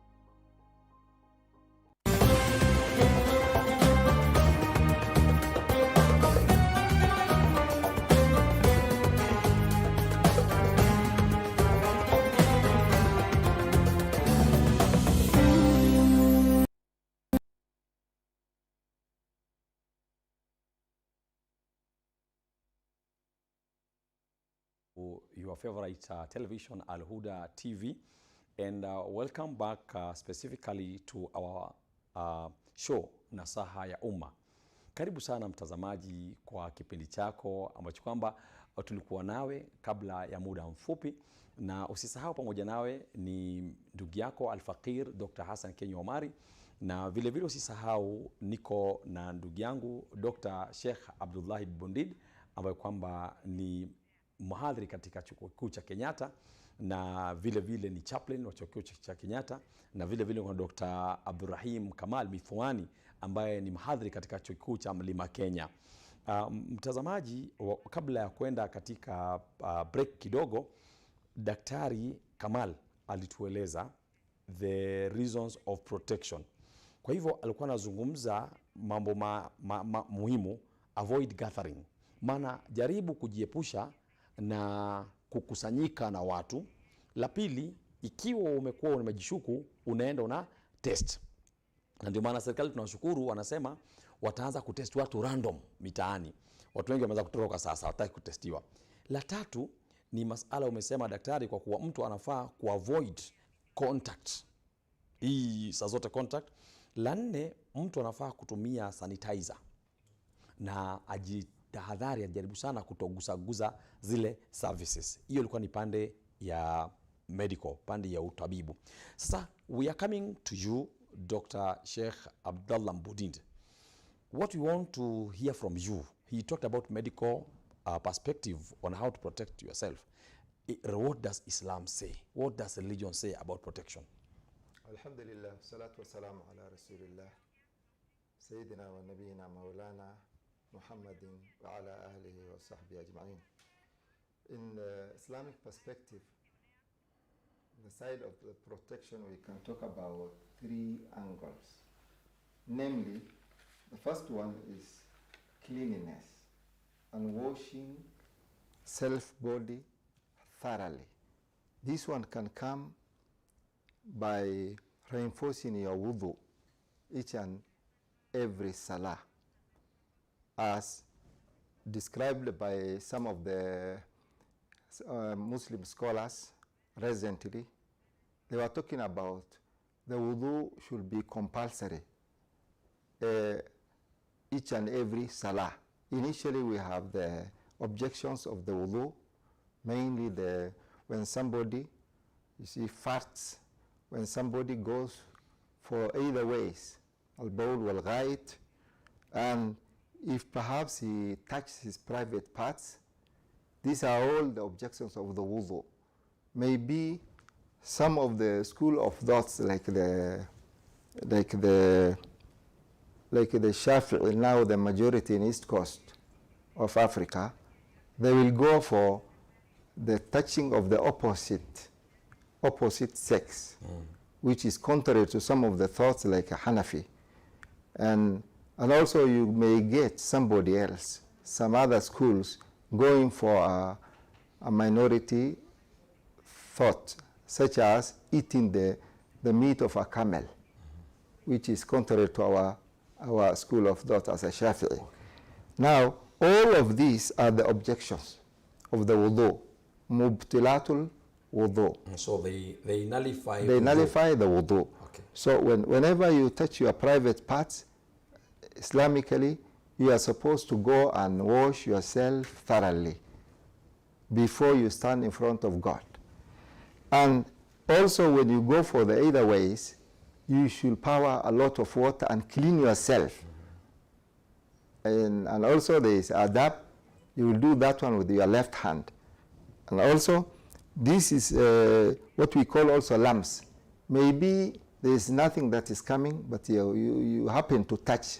Your favorite television, Al Huda TV, and welcome back specifically to our show Nasaha ya Umma. Karibu sana mtazamaji kwa kipindi chako ambacho kwamba tulikuwa nawe kabla ya muda mfupi, na usisahau pamoja nawe ni ndugu yako Al-Faqir Dr. Hassan Omari, na vile vile usisahau niko na ndugu yangu Dr. Sheikh Abdullah Bondid ambaye kwamba ni mhadhiri katika chuo kikuu cha Kenyatta, na vile vile ni chaplain wa chuo kikuu cha Kenyatta, na vile vile kuna Dr. Abdurrahim Kamal Mithwani ambaye ni mhadhiri katika chuo kikuu cha Mlima Kenya. Mtazamaji, kabla ya kwenda katika break kidogo, Daktari Kamal alitueleza the reasons of protection. Kwa hivyo alikuwa anazungumza mambo muhimu, avoid gathering. Maana jaribu kujiepusha na kukusanyika na watu. La pili, ikiwa umekuwa umejishuku, unaenda una test. Na ndio maana serikali tunashukuru, wanasema wataanza kutest watu random mitaani. Watu wengi wameanza kutoroka sasa, hawataki kutestiwa. La tatu ni masala umesema daktari, kwa kuwa mtu anafaa kuavoid contact. Hii saa zote contact. La nne, mtu anafaa kutumia sanitizer na ajitahadhari, ajaribu sana kutogusaguza zile services. Hiyo ilikuwa ni pande ya medical, pande ya utabibu. Sasa we are coming to you, Dr. Sheikh Abdullah Bondid. What we want to hear from you, he talked about medical perspective on how to protect yourself. What does Islam say? What does religion say about protection? Alhamdulillah, salatu wassalamu ala rasulillah, Sayyidina wa nabiyina maulana Muhammadin wa ala ahlihi wa sahbihi ajma'in. In the Islamic perspective, the side of the protection, we can talk about 3 angles. Namely, the first one is cleanliness and washing self-body thoroughly. This one can come by reinforcing your wudu each and every salah, as described by some of the Muslim scholars recently. They were talking about the wudu should be compulsory each and every salah. Initially, we have the objections of the wudu, mainly when somebody, you see, farts, when somebody goes for either ways, al-bawl wal-ghait, and if perhaps he touches his private parts, these are all the objections of the wudu. Maybe some of the school of thoughts, like the Shafi'i, now the majority in East Coast of Africa, they will go for the touching of the opposite sex, which is contrary to some of the thoughts like Hanafi. And also you may get somebody else, some other schools, going for a minority thought, such as eating the meat of a camel, which is contrary to our school of thought as a Shafi'i. Now, all of these are the objections of the wudu, mubtilatul wudu. So they nullify the wudu. Okay. So whenever you touch your private parts, Islamically, you are supposed to go and wash yourself thoroughly before you stand in front of God. And also when you go for the either ways, you should pour a lot of water and clean yourself. And also there is adab, you will do that one with your left hand. And also, this is what we call also lamps. Maybe there is nothing that is coming, but you happen to touch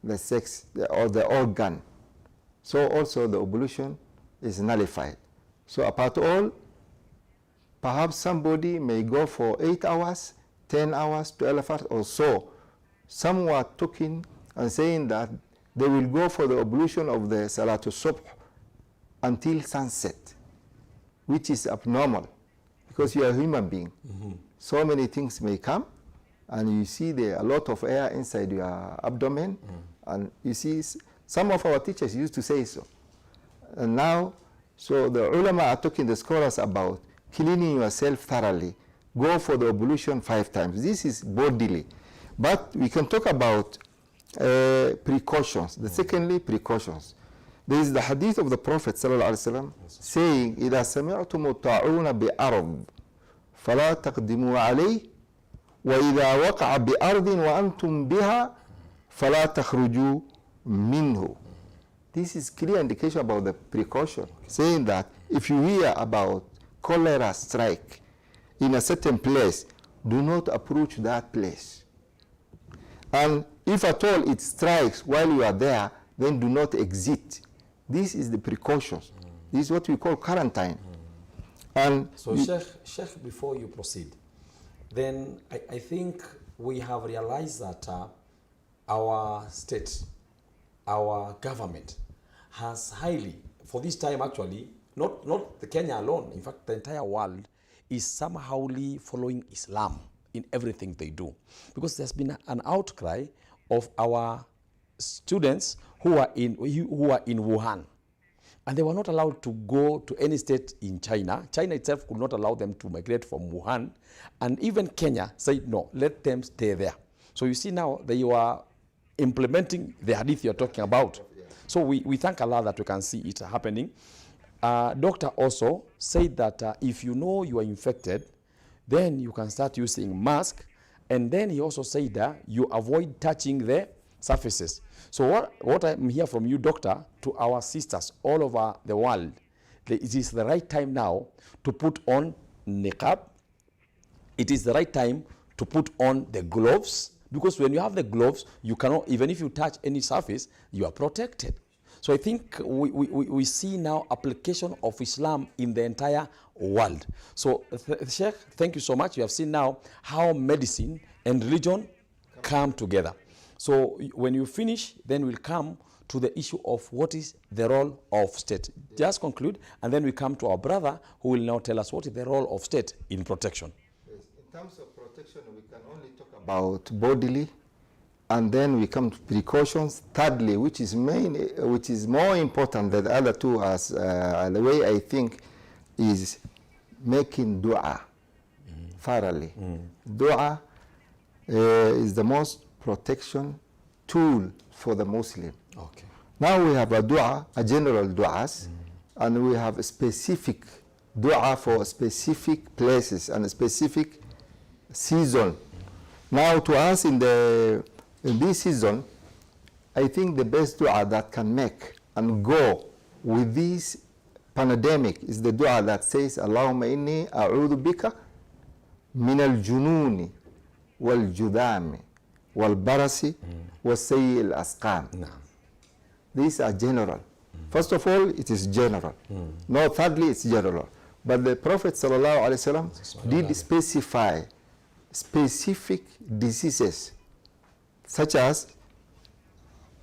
the sex or the organ. So also the ablution is nullified. So apart all, perhaps somebody may go for 8 hours, 10 hours, 12 hours or so. Some were talking and saying that they will go for the ablution of the Salatul Subh until sunset, which is abnormal because you are a human being. So many things may come, and you see there a lot of air inside your abdomen, and you see some of our teachers used to say so. And now, so the ulama are talking, the scholars, about cleaning yourself thoroughly. Go for the ablution 5 times. This is bodily. But we can talk about precautions. Secondly, precautions. There is the hadith of the Prophet ﷺ saying, إِذَا سَمِعْتُمُ الطَّاعُونَ بِأَرْضٍ فَلَا تَقْدِمُوا عَلَيْهِ وَإِذَا وَقَعَ بِأَرْضٍ وَأَنْتُمْ بِهَا فَلَا تَخْرُجُوا مِنْهُ. This is clear indication about the precaution, saying that if you hear about cholera strike in a certain place, do not approach that place. And if at all it strikes while you are there, then do not exit. This is the precautions. This is what we call quarantine. And so, Sheikh, before you proceed, then I think we have realized that our state, our government has highly, for this time actually, not the Kenya alone, in fact the entire world is somehow following Islam in everything they do. Because there's been an outcry of our students who are in Wuhan, and they were not allowed to go to any state in China. China itself could not allow them to migrate from Wuhan, and even Kenya said no, let them stay there. So you see now they were implementing the hadith you're talking about. So we thank Allah that we can see it happening. Doctor also said that if you know you are infected, then you can start using mask, and then he also said that you avoid touching the surfaces. So what I'm here from you, doctor, to our sisters all over the world, it is the right time now to put on niqab. It is the right time to put on the gloves, because when you have the gloves, you cannot, even if you touch any surface, you are protected. So I think we see now application of Islam in the entire world. So Sheikh, thank you so much. You have seen now how medicine and religion come together. So when you finish, then we'll come to the issue of what is the role of state. Just conclude, and then we come to our brother who will now tell us what is the role of state in protection. Yes. In terms of protection, we can only talk about bodily, and then we come to precautions. Thirdly, which is more important than the other two, as the way I think, is making dua thoroughly. Dua is the most protection tool for the Muslim. Okay. Now we have a dua, a general duas, and we have a specific dua for specific places and a specific season. Now to us in this season, I think the best dua that can make and go with this pandemic is the dua that says, Allahumma inni a'udhu bika min al-jununi wal-judami wal-barasi wa-sayyi al-asqam. These are general. First of all, it is general. No, thirdly, it's general. But the Prophet ﷺ did specify specific diseases, such as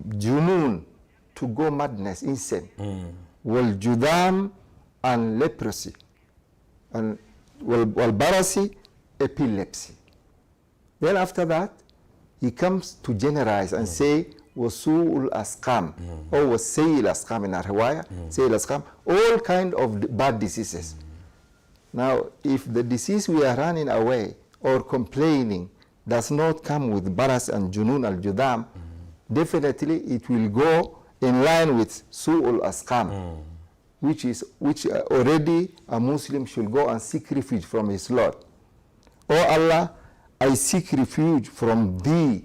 junun, to go madness, insane, wal-judam, and leprosy, and wal-barasi, epilepsy. Then after that, he comes to generalize and say, wasu'ul asqam, or wasayil asqam in our riwayah, sayil asqam, all kind of bad diseases. Now, if the disease we are running away or complaining does not come with baras and junun al-judam, definitely it will go in line with su'ul asqam, which already a Muslim should go and seek refuge from his Lord. Oh Allah, I seek refuge from thee.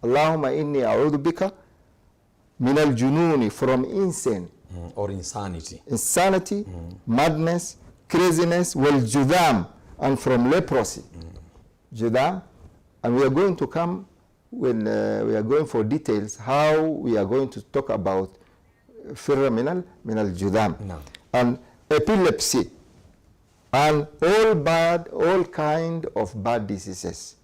Allahumma inni a'udhu bika min al-jununi, from insane. Or insanity. Insanity, madness, craziness, wal-judam, and from leprosy. Judam. And we are going to come, when we are going for details, how we are going to talk about firra min al-judam. And epilepsy. And all kind of bad diseases.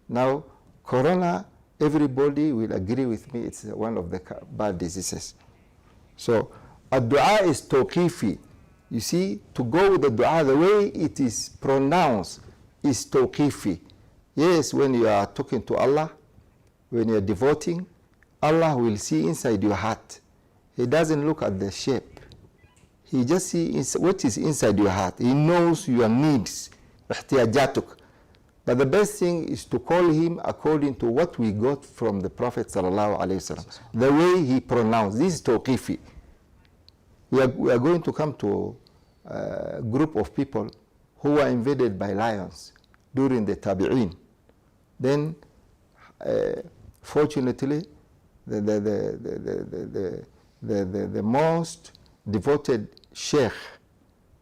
Now, corona, everybody will agree with me, it's one of the bad diseases. So, a dua is tawqifi. You see, to go with the dua, the way it is pronounced is tawqifi. Yes, when you are talking to Allah, when you are devoting, Allah will see inside your heart. He doesn't look at the shape. He just sees what is inside your heart. He knows your needs, ihtiyajatuk. But the best thing is to call him according to what we got from the Prophet sallallahu alaihi wasallam. The way he pronounced, this is tawqifi. we are going to come to a group of people who were invaded by lions during the Tabi'in. Then, fortunately, the most devoted sheikh,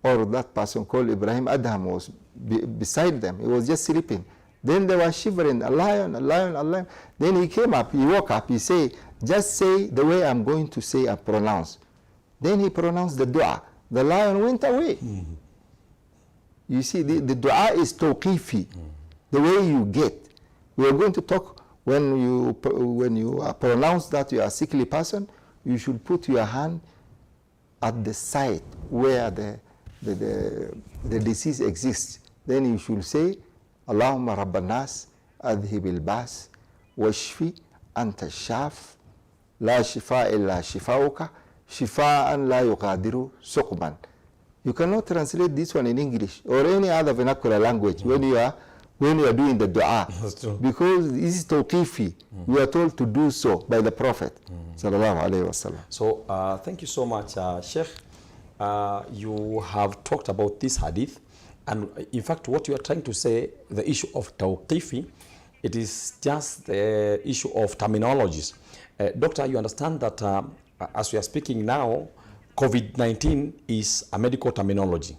or that person called Ibrahim Adham, was beside them. He was just sleeping. Then they were shivering, a lion, a lion, a lion. Then he came up, he woke up, he said, just say the way I'm going to say and pronounce. Then he pronounced the dua. The lion went away. You see, the dua is tawqifi, the way you get. We are going to talk, when you pronounce that you are a sickly person, you should put your hand at the site where the disease exists. Then you should say, Allahumma rabban nas adhib al-bas washfi anta shaf la shifa illa shifauka shifaan la yuqadiru suqman. You cannot translate this one in English or any other vernacular language when you are doing the dua. Because this is tawqifi. We are told to do so by the Prophet sallallahu alaihi wasallam. So thank you so much, Sheikh. You have talked about this hadith, and in fact what you are trying to say, the issue of tawqifi, it is just the issue of terminologies. Doctor, you understand that as we are speaking now, COVID-19 is a medical terminology.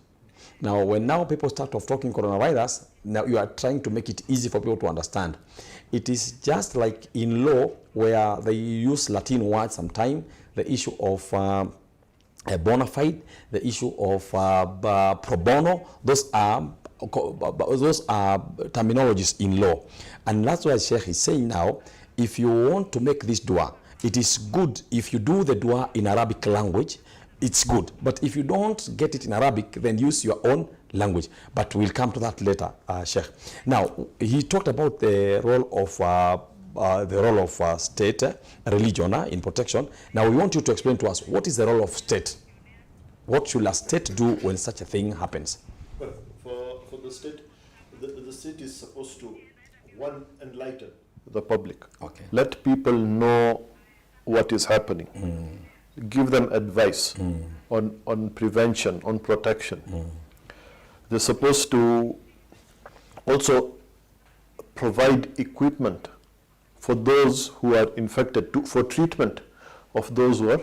Now, when people start off talking coronavirus, now you are trying to make it easy for people to understand. It is just like in law, where they use Latin words sometimes, the issue of bona fide, the issue of pro bono, those are terminologies in law. And that's why Sheikh is saying now, if you want to make this dua, it is good if you do the dua in Arabic language, it's good. But if you don't get it in Arabic, then use your own language. But we'll come to that later, Sheikh. Now, he talked about the role of state, religion in protection. Now, we want you to explain to us, what is the role of state? What should a state do when such a thing happens? Well, for the state, the state is supposed to, one, enlighten the public. Okay. Let people know what is happening. Give them advice on prevention, on protection. They're supposed to also provide equipment for those who are infected, for treatment of those who are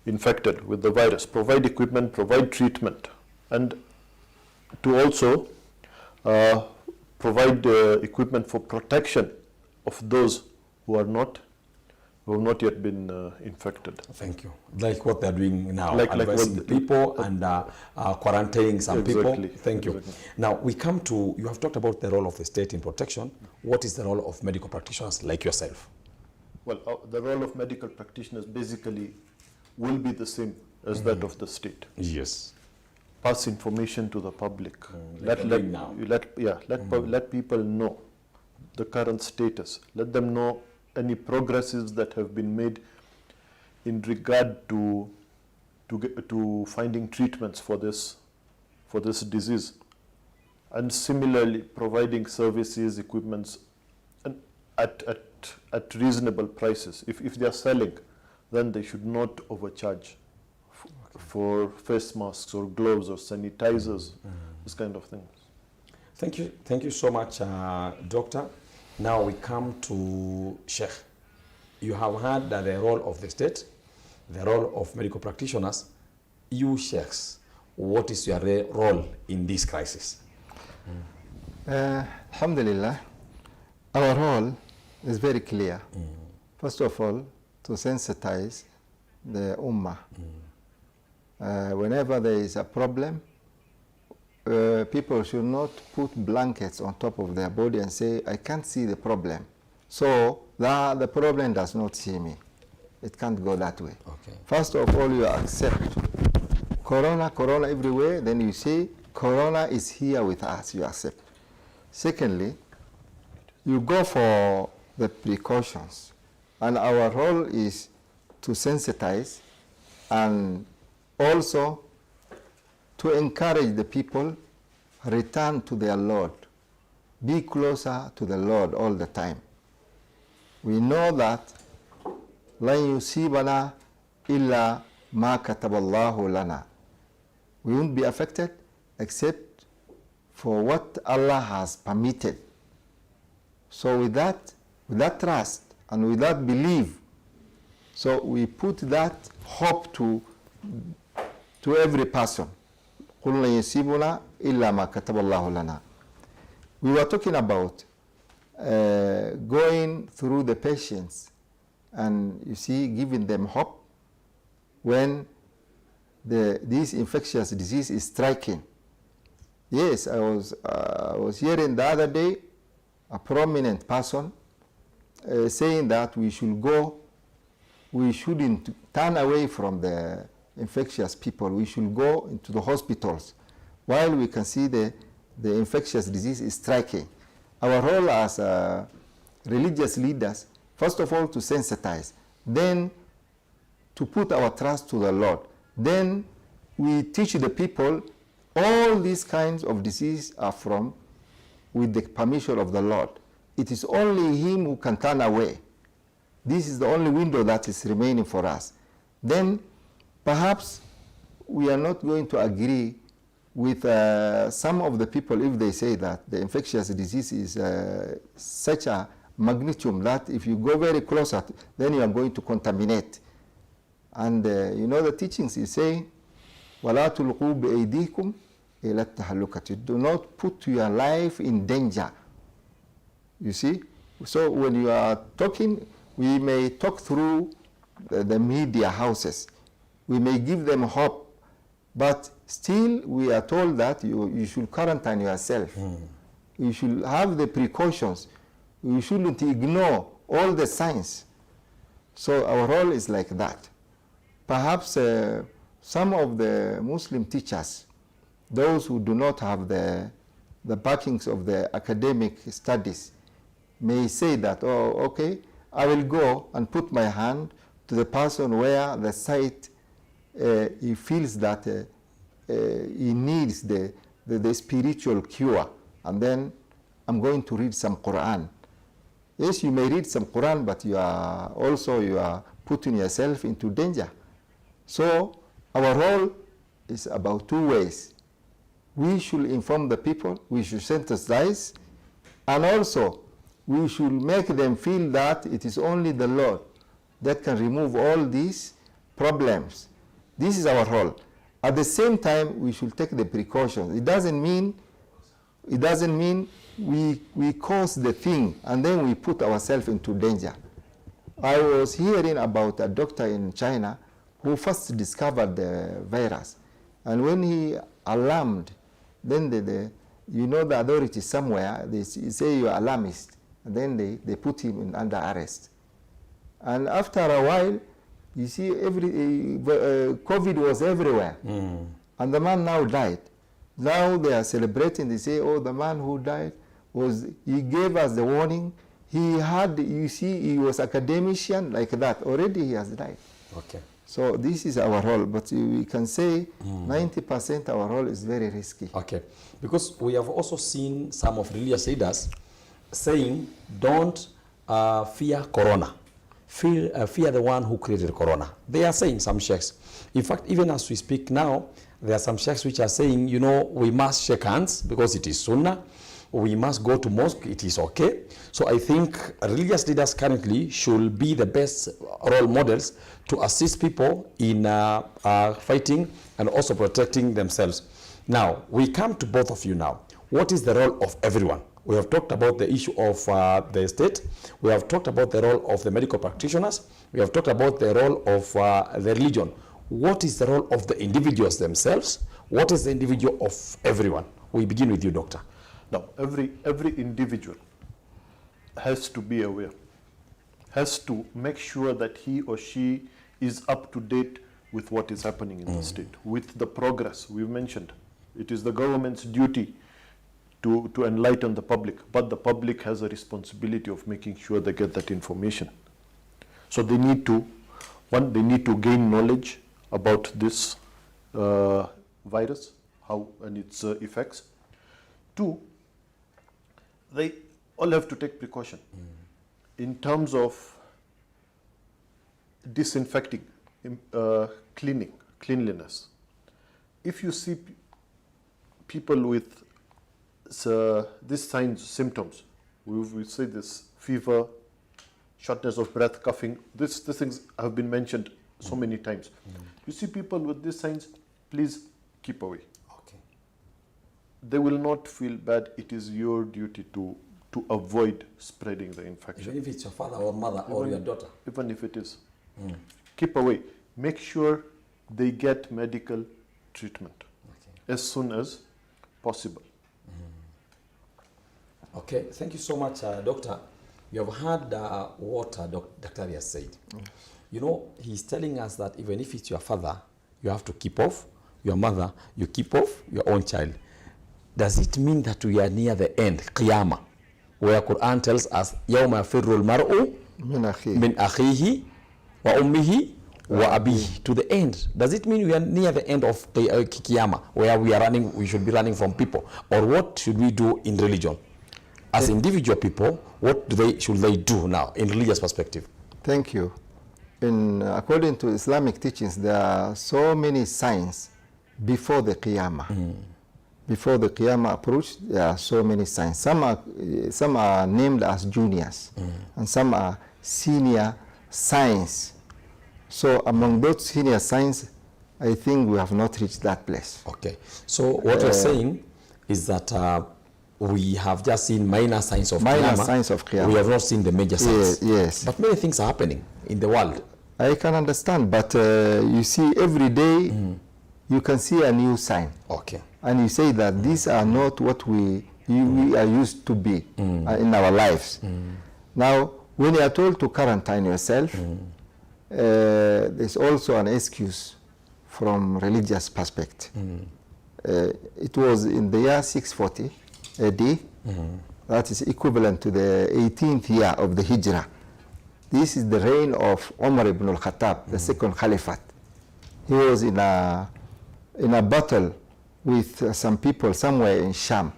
infected with the virus. Provide equipment, provide treatment, and to also provide equipment for protection of those who have not yet been infected. Thank you. Like what they're doing now, advising people and quarantining some people. Thank you. Exactly. Now we come to, you have talked about the role of the state in protection. What is the role of medical practitioners like yourself? Well, the role of medical practitioners basically will be the same as that of the state. Yes. Pass information to the public. Let people know the current status. Let them know any progresses that have been made in regard to finding treatments for this disease, and similarly providing services, equipments, and at reasonable prices. If they are selling, then they should not overcharge for face masks or gloves or sanitizers, this kind of things. Thank you so much, Doctor. Now we come to Sheikh. You have heard the role of the state, the role of medical practitioners. You Sheikhs, what is your role in this crisis? Alhamdulillah, our role is very clear. First of all, to sensitize the ummah. Whenever there is a problem, people should not put blankets on top of their body and say, I can't see the problem. So the problem does not see me. It can't go that way. Okay. First of all, you accept corona everywhere. Then you say, corona is here with us. You accept. Secondly, you go for the precautions. And our role is to sensitize and also to encourage the people, return to their Lord. Be closer to the Lord all the time. We know that لن يصيبنا إلا ma kataballahu lana. We won't be affected except for what Allah has permitted. So with that trust and with that belief, so we put that hope to every person. قُلْ لَنْ يُصِيبُنَا إِلَّا مَا كَتَبَ اللَّهُ لَنَا. We were talking about going through the patients and, you see, giving them hope when this infectious disease is striking. Yes, I was hearing the other day a prominent person saying that we shouldn't turn away from the infectious people. We should go into the hospitals while we can see the infectious disease is striking. Our role as religious leaders, first of all, to sensitize, then to put our trust to the Lord. Then we teach the people all these kinds of disease are from with the permission of the Lord. It is only Him who can turn away. This is the only window that is remaining for us. Then perhaps we are not going to agree with some of the people if they say that the infectious disease is such a magnitude that if you go very close, then you are going to contaminate. And you know the teachings is saying, وَلَا تُلْقُوا بِأَيْدِيكُمْ إِلَى التَّهَلُّكَةِ. Do not put your life in danger. You see? So when you are talking, we may talk through the media houses. We may give them hope, but still we are told that you should quarantine yourself. You should have the precautions. You shouldn't ignore all the signs. So our role is like that. Perhaps some of the Muslim teachers, those who do not have the backings of the academic studies, may say that, oh, okay, I will go and put my hand to the person where the sight, he feels that he needs the spiritual cure, and then I'm going to read some Quran. Yes, you may read some Quran, but you are putting yourself into danger. So our role is about two ways. We should inform the people, we should sensitize, and also we should make them feel that it is only the Lord that can remove all these problems. This is our role. At the same time, we should take the precautions. It doesn't mean we cause the thing and then we put ourselves into danger. I was hearing about a doctor in China who first discovered the virus, and when he alarmed, then the authorities somewhere, they say you're alarmist, and then they put him under arrest. And after a while, you see, COVID was everywhere, and the man now died. Now they are celebrating. They say, oh, the man who died he gave us the warning. He was academician like that. Already he has died. Okay. So this is our role, but we can say 90% our role is very risky. Okay, because we have also seen some of religious leaders saying, don't fear Corona. Fear the one who created Corona. They are saying, some sheikhs. In fact, even as we speak now, there are some sheikhs which are saying, we must shake hands because it is sunnah. We must go to mosque, it is okay. So I think religious leaders currently should be the best role models to assist people in fighting and also protecting themselves. Now, we come to both of you now. What is the role of everyone? We have talked about the issue of the state. We have talked about the role of the medical practitioners. We have talked about the role of the religion. What is the role of the individuals themselves? What is the individual of everyone? We begin with you, doctor. Now, every individual has to be aware, has to make sure that he or she is up to date with what is happening in the state, with the progress we've mentioned. It is the government's duty to enlighten the public, but the public has a responsibility of making sure they get that information. So they need to gain knowledge about this virus, how and its effects. Two, they all have to take precaution in terms of disinfecting. cleanliness. If you see people with these signs, symptoms, we say this fever, shortness of breath, coughing, these things have been mentioned so many times. You see people with these signs, please keep away. Okay. They will not feel bad. It is your duty to avoid spreading the infection. Even if it's your father or mother or your daughter. Even if it is. Keep away. Make sure they get medical treatment as soon as possible. Okay, thank you so much, Doctor. You have heard what Dr. has said. You know, he's telling us that even if it's your father, you have to keep off. Your mother, you keep off your own child. Does it mean that we are near the end, Qiyamah, where Quran tells us, يَوْمَ يَفِرُّ الْمَرْءُ مِنْ أَخِيهِ وَأُمِّهِ وَأَبِيهِ, to the end? Does it mean we are near the end of Qiyamah, where we should be running from people? Or what should we do in religion? As individual people, what should they do now in religious perspective? Thank you. According to Islamic teachings, there are so many signs before the Qiyamah. Before the Qiyamah approach, there are so many signs. Some are named as juniors, and some are senior signs. So among those senior signs, I think we have not reached that place. Okay. So what you're saying is that we have just seen minor signs of Qiyamah. We have not seen the major signs. Yes. But many things are happening in the world. I can understand, but you see, every day you can see a new sign. Okay. And you say that these are not what we are used to be in our lives. Now, when you are told to quarantine yourself, there's also an excuse from religious perspective. It was in the year 640 AD. That is equivalent to the 18th year of the Hijrah. This is the reign of Omar ibn al-Khattab, the second Caliphate. He was in a battle with some people somewhere in Sham.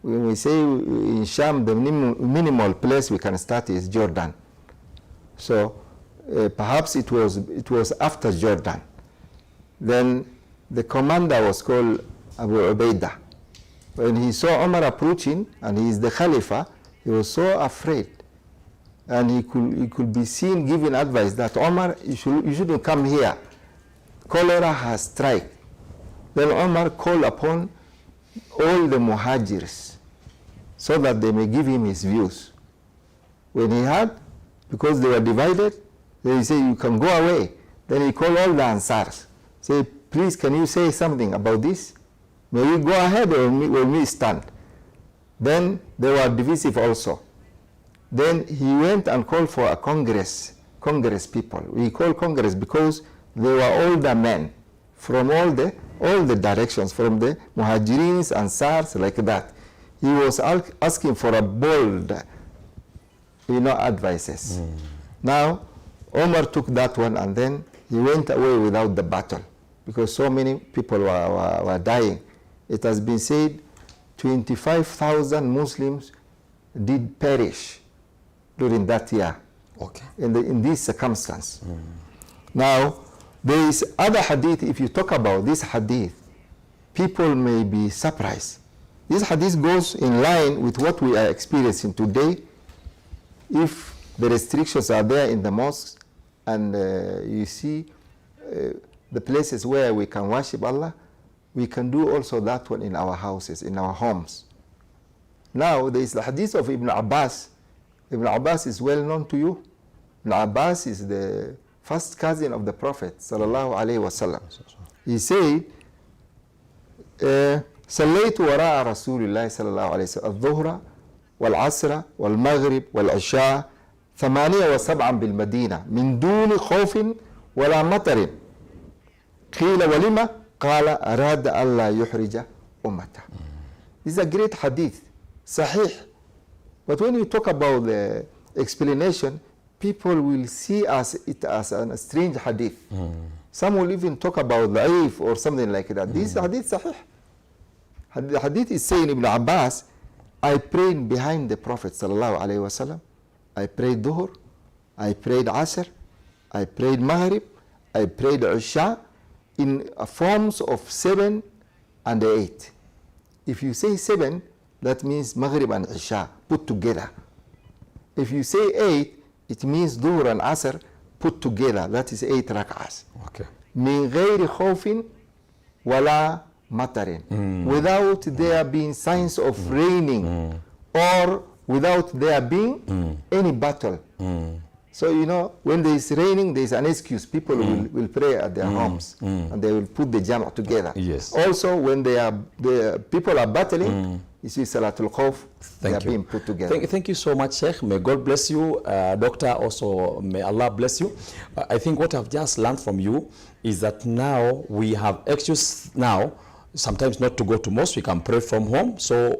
When we say in Sham, the minimal place we can start is Jordan. So perhaps it was after Jordan. Then the commander was called Abu Ubaidah. When he saw Omar approaching, and he is the Khalifa, he was so afraid. And he could be seen giving advice that, Omar, you shouldn't come here. Cholera has struck. Then Omar called upon all the muhajirs so that they may give him his views. When he had, because they were divided, they say, you can go away. Then he called all the Ansars. Say, please, can you say something about this? May we go ahead or will we stand? Then they were divisive also. Then he went and called for a Congress people. We call Congress because they were older men from all the directions, from the Muhajirin, Ansars, like that. He was asking for a bold, advices. Now, Omar took that one, and then he went away without the battle because so many people were dying. It has been said 25,000 Muslims did perish during that year. Okay. In this circumstance. Now, there is other hadith. If you talk about this hadith, people may be surprised. This hadith goes in line with what we are experiencing today. If the restrictions are there in the mosques, and you see the places where we can worship Allah, we can do also that one in our houses, in our homes. Now, there is the hadith of Ibn Abbas. Ibn Abbas is well known to you. Ibn Abbas is the first cousin of the Prophet sallallahu alaihi wasallam. He said, صليت وراء رسول الله صلى الله عليه وسلم الظهر والعصر والمغرب والعشاء 8 و7 بالمدينة من دون خوف ولا مطر قيل ولما قال أراد ألا يحرج أمته. This is a great hadith, sahih. But when you talk about the explanation, people will see it as a strange hadith. Some will even talk about da'if or something like that. This hadith sahih. The hadith is saying, Ibn Abbas, I prayed behind the Prophet sallallahu alaihi wasallam. I prayed Dhuhr, I prayed Asr, I prayed Maghrib, I prayed Isha in forms of 7 and 8. If you say 7, that means Maghrib and Isha put together. If you say 8, it means Dhuhr and Asr put together. That is 8 rak'ahs. Okay. من غير خوف ولا مطر. Without there being signs of raining or without there being any battle. So, you know, when there is raining, there is an excuse. People will pray at their homes and they will put the jama together. Yes. Also, when the people are battling, you see Salatul Khawf, they are being put together. Thank you so much, Sheikh. May God bless you. Doctor, also, may Allah bless you. I think what I've just learned from you is that now we have excuse now, sometimes not to go to mosque, we can pray from home. So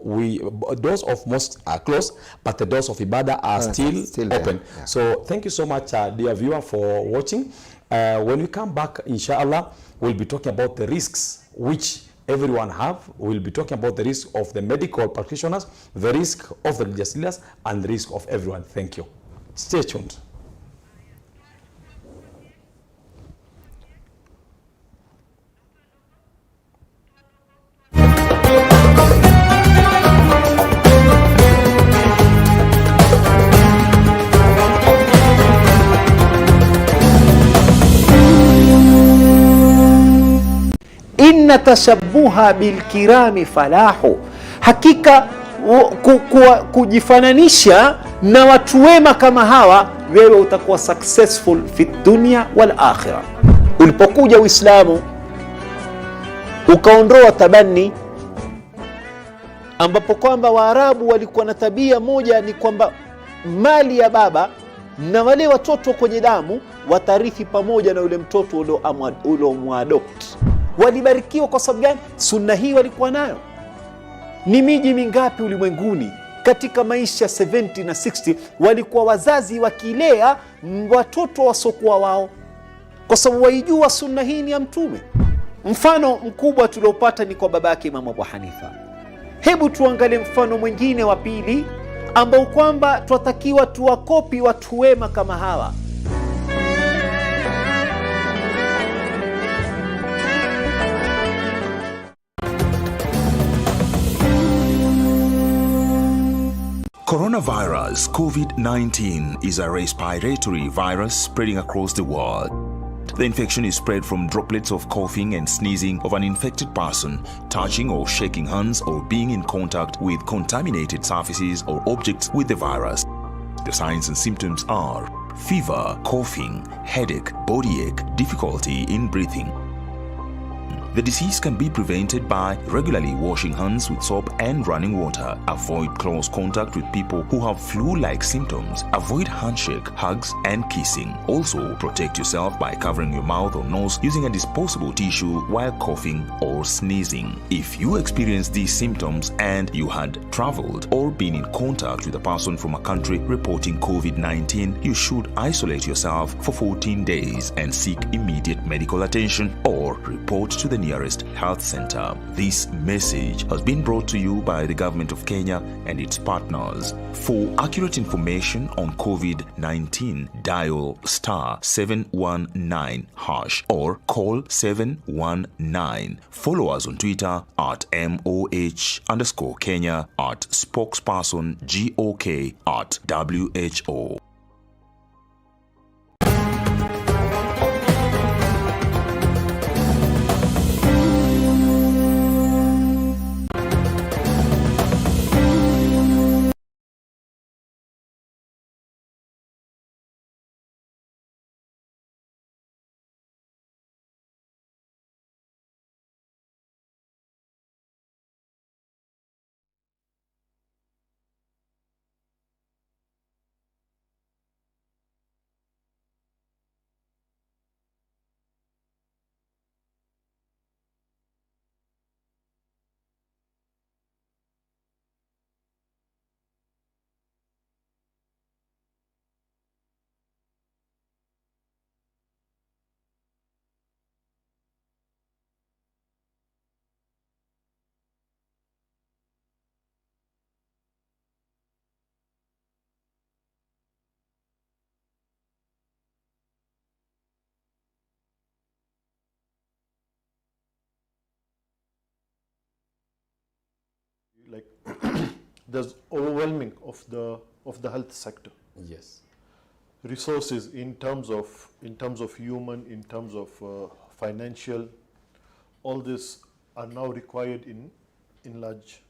doors of mosque are closed, but the doors of Ibadah are still open. Yeah. So thank you so much, dear viewer, for watching. When we come back, inshallah, we'll be talking about the risks which everyone have. We'll be talking about the risk of the medical practitioners, the risk of the religious leaders, and the risk of everyone. Thank you. Stay tuned. Inna tashabbuha bilkirami falahu, hakika kujifananisha na watu wema kama hawa, wewe utakuwa successful fi dunya wal akhirah. Ulipokuja Uislamu ukaondoa tabani, ambapo kwamba Waarabu walikuwa na tabia moja, ni kwamba mali ya baba na wale watoto kwenye damu watarithi pamoja na yule mtoto uliomuadopt. Walibarikiwa kwa sababu gani? Sunna hii walikuwa nayo. Ni miji mingapi ulimwenguni katika maisha 70 na 60 walikuwa wazazi wakilea watoto wasokuwa wao, kwa sababu waijua sunna hii ni ya Mtume. Mfano mkubwa tuliopata ni kwa babake Imam Abu Hanifa. Hebu tuangalie mfano mwingine wa pili ambao kwamba tunatakiwa tuwakopi watu wema kama hawa. Coronavirus COVID-19 is a respiratory virus spreading across the world. The infection is spread from droplets of coughing and sneezing of an infected person, touching or shaking hands, or being in contact with contaminated surfaces or objects with the virus. The signs and symptoms are fever, coughing, headache, body ache, difficulty in breathing. The disease can be prevented by regularly washing hands with soap and running water. Avoid close contact with people who have flu-like symptoms. Avoid handshake, hugs, and kissing. Also, protect yourself by covering your mouth or nose using a disposable tissue while coughing or sneezing. If you experience these symptoms and you had traveled or been in contact with a person from a country reporting COVID-19, you should isolate yourself for 14 days and seek immediate medical attention or report to the nearest health center. This message has been brought to you by the government of Kenya and its partners. For accurate information on COVID-19, dial *719# or call 719. Follow us on Twitter at MOH_Kenya, at spokesperson GOK, at WHO. there's overwhelming of the health sector. Yes. Resources in terms of human, in terms of financial, all this are now required in large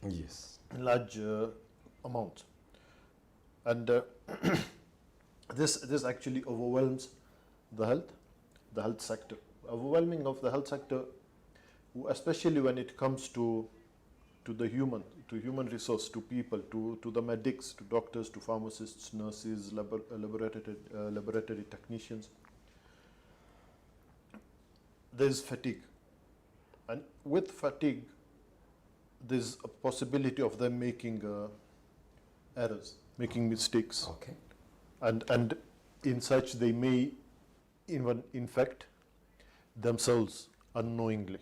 amounts, and this actually overwhelms the health sector. Overwhelming of the health sector, especially when it comes to the human resource, to people, to the medics, to doctors, to pharmacists, nurses, laboratory technicians. There's fatigue, and with fatigue, there's a possibility of them making errors, making mistakes. Okay. And in such they may even infect themselves unknowingly.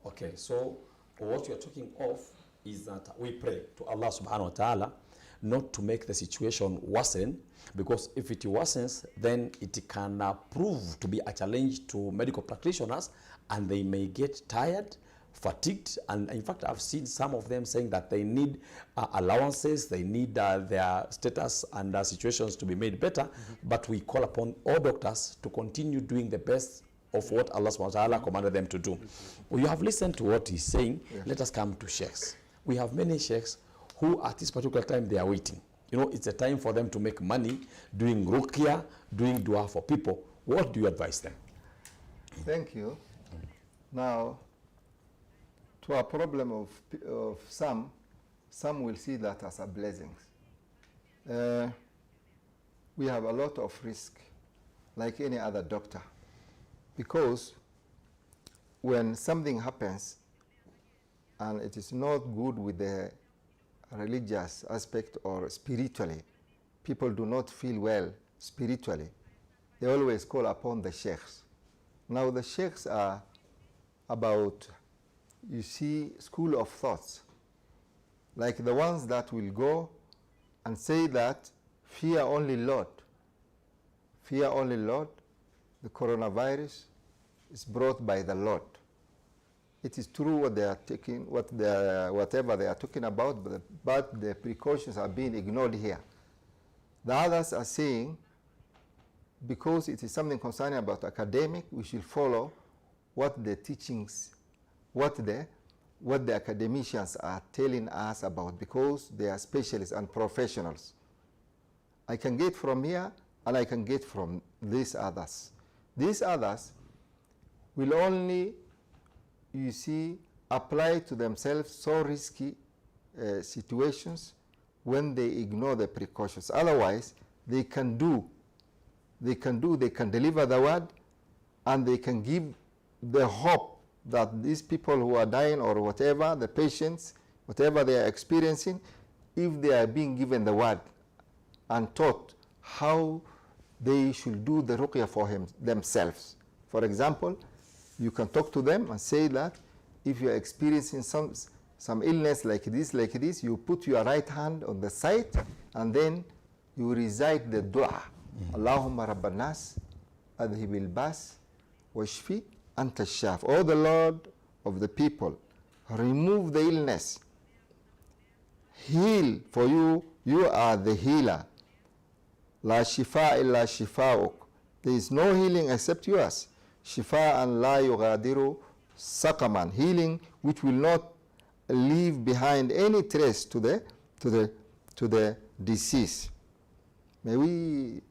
Okay, so what you're talking of is that we pray to Allah subhanahu wa ta'ala not to make the situation worsen, because if it worsens, then it can prove to be a challenge to medical practitioners, and they may get tired, fatigued, and in fact I've seen some of them saying that they need allowances, they need their status and situations to be made better. But we call upon all doctors to continue doing the best of what Allah subhanahu wa ta'ala commanded them to do. Well, you have listened to what he's saying. Let us come to sheikhs. We have many sheikhs who at this particular time they are waiting. You know, it's a time for them to make money, doing ruqya, doing dua for people. What do you advise them? Thank you. Now, to a problem of some will see that as a blessing. We have a lot of risk, like any other doctor, because when something happens and it is not good with the religious aspect or spiritually, people do not feel well spiritually, they always call upon the sheikhs. Now the sheikhs are about, you see, school of thoughts, like the ones that will go and say that fear only Lord, fear only Lord, the coronavirus is brought by the Lord. It is true what they are taking, whatever they are talking about, but the precautions are being ignored here. The others are saying, because it is something concerning about academic, we should follow what the teachings, what the academicians are telling us about, because they are specialists and professionals. I can get from here and I can get from these others. These others will only, you see, apply to themselves so risky situations when they ignore the precautions. Otherwise, they can deliver the word, and they can give the hope that these people who are dying or whatever, the patients, whatever they are experiencing, if they are being given the word and taught how they should do the ruqya for themselves. For example, you can talk to them and say that if you are experiencing some illness like this, you put your right hand on the side and then you recite the dua. Allahumma rabban nas, adhib al-bas, washfi anta shaf. Oh, the Lord of the people, remove the illness. Heal, for you are the healer. La shifa illa shifa'uk. There is no healing except yours. Shifa'an la yughadiru saqaman. Healing which will not leave behind any trace to the disease. May we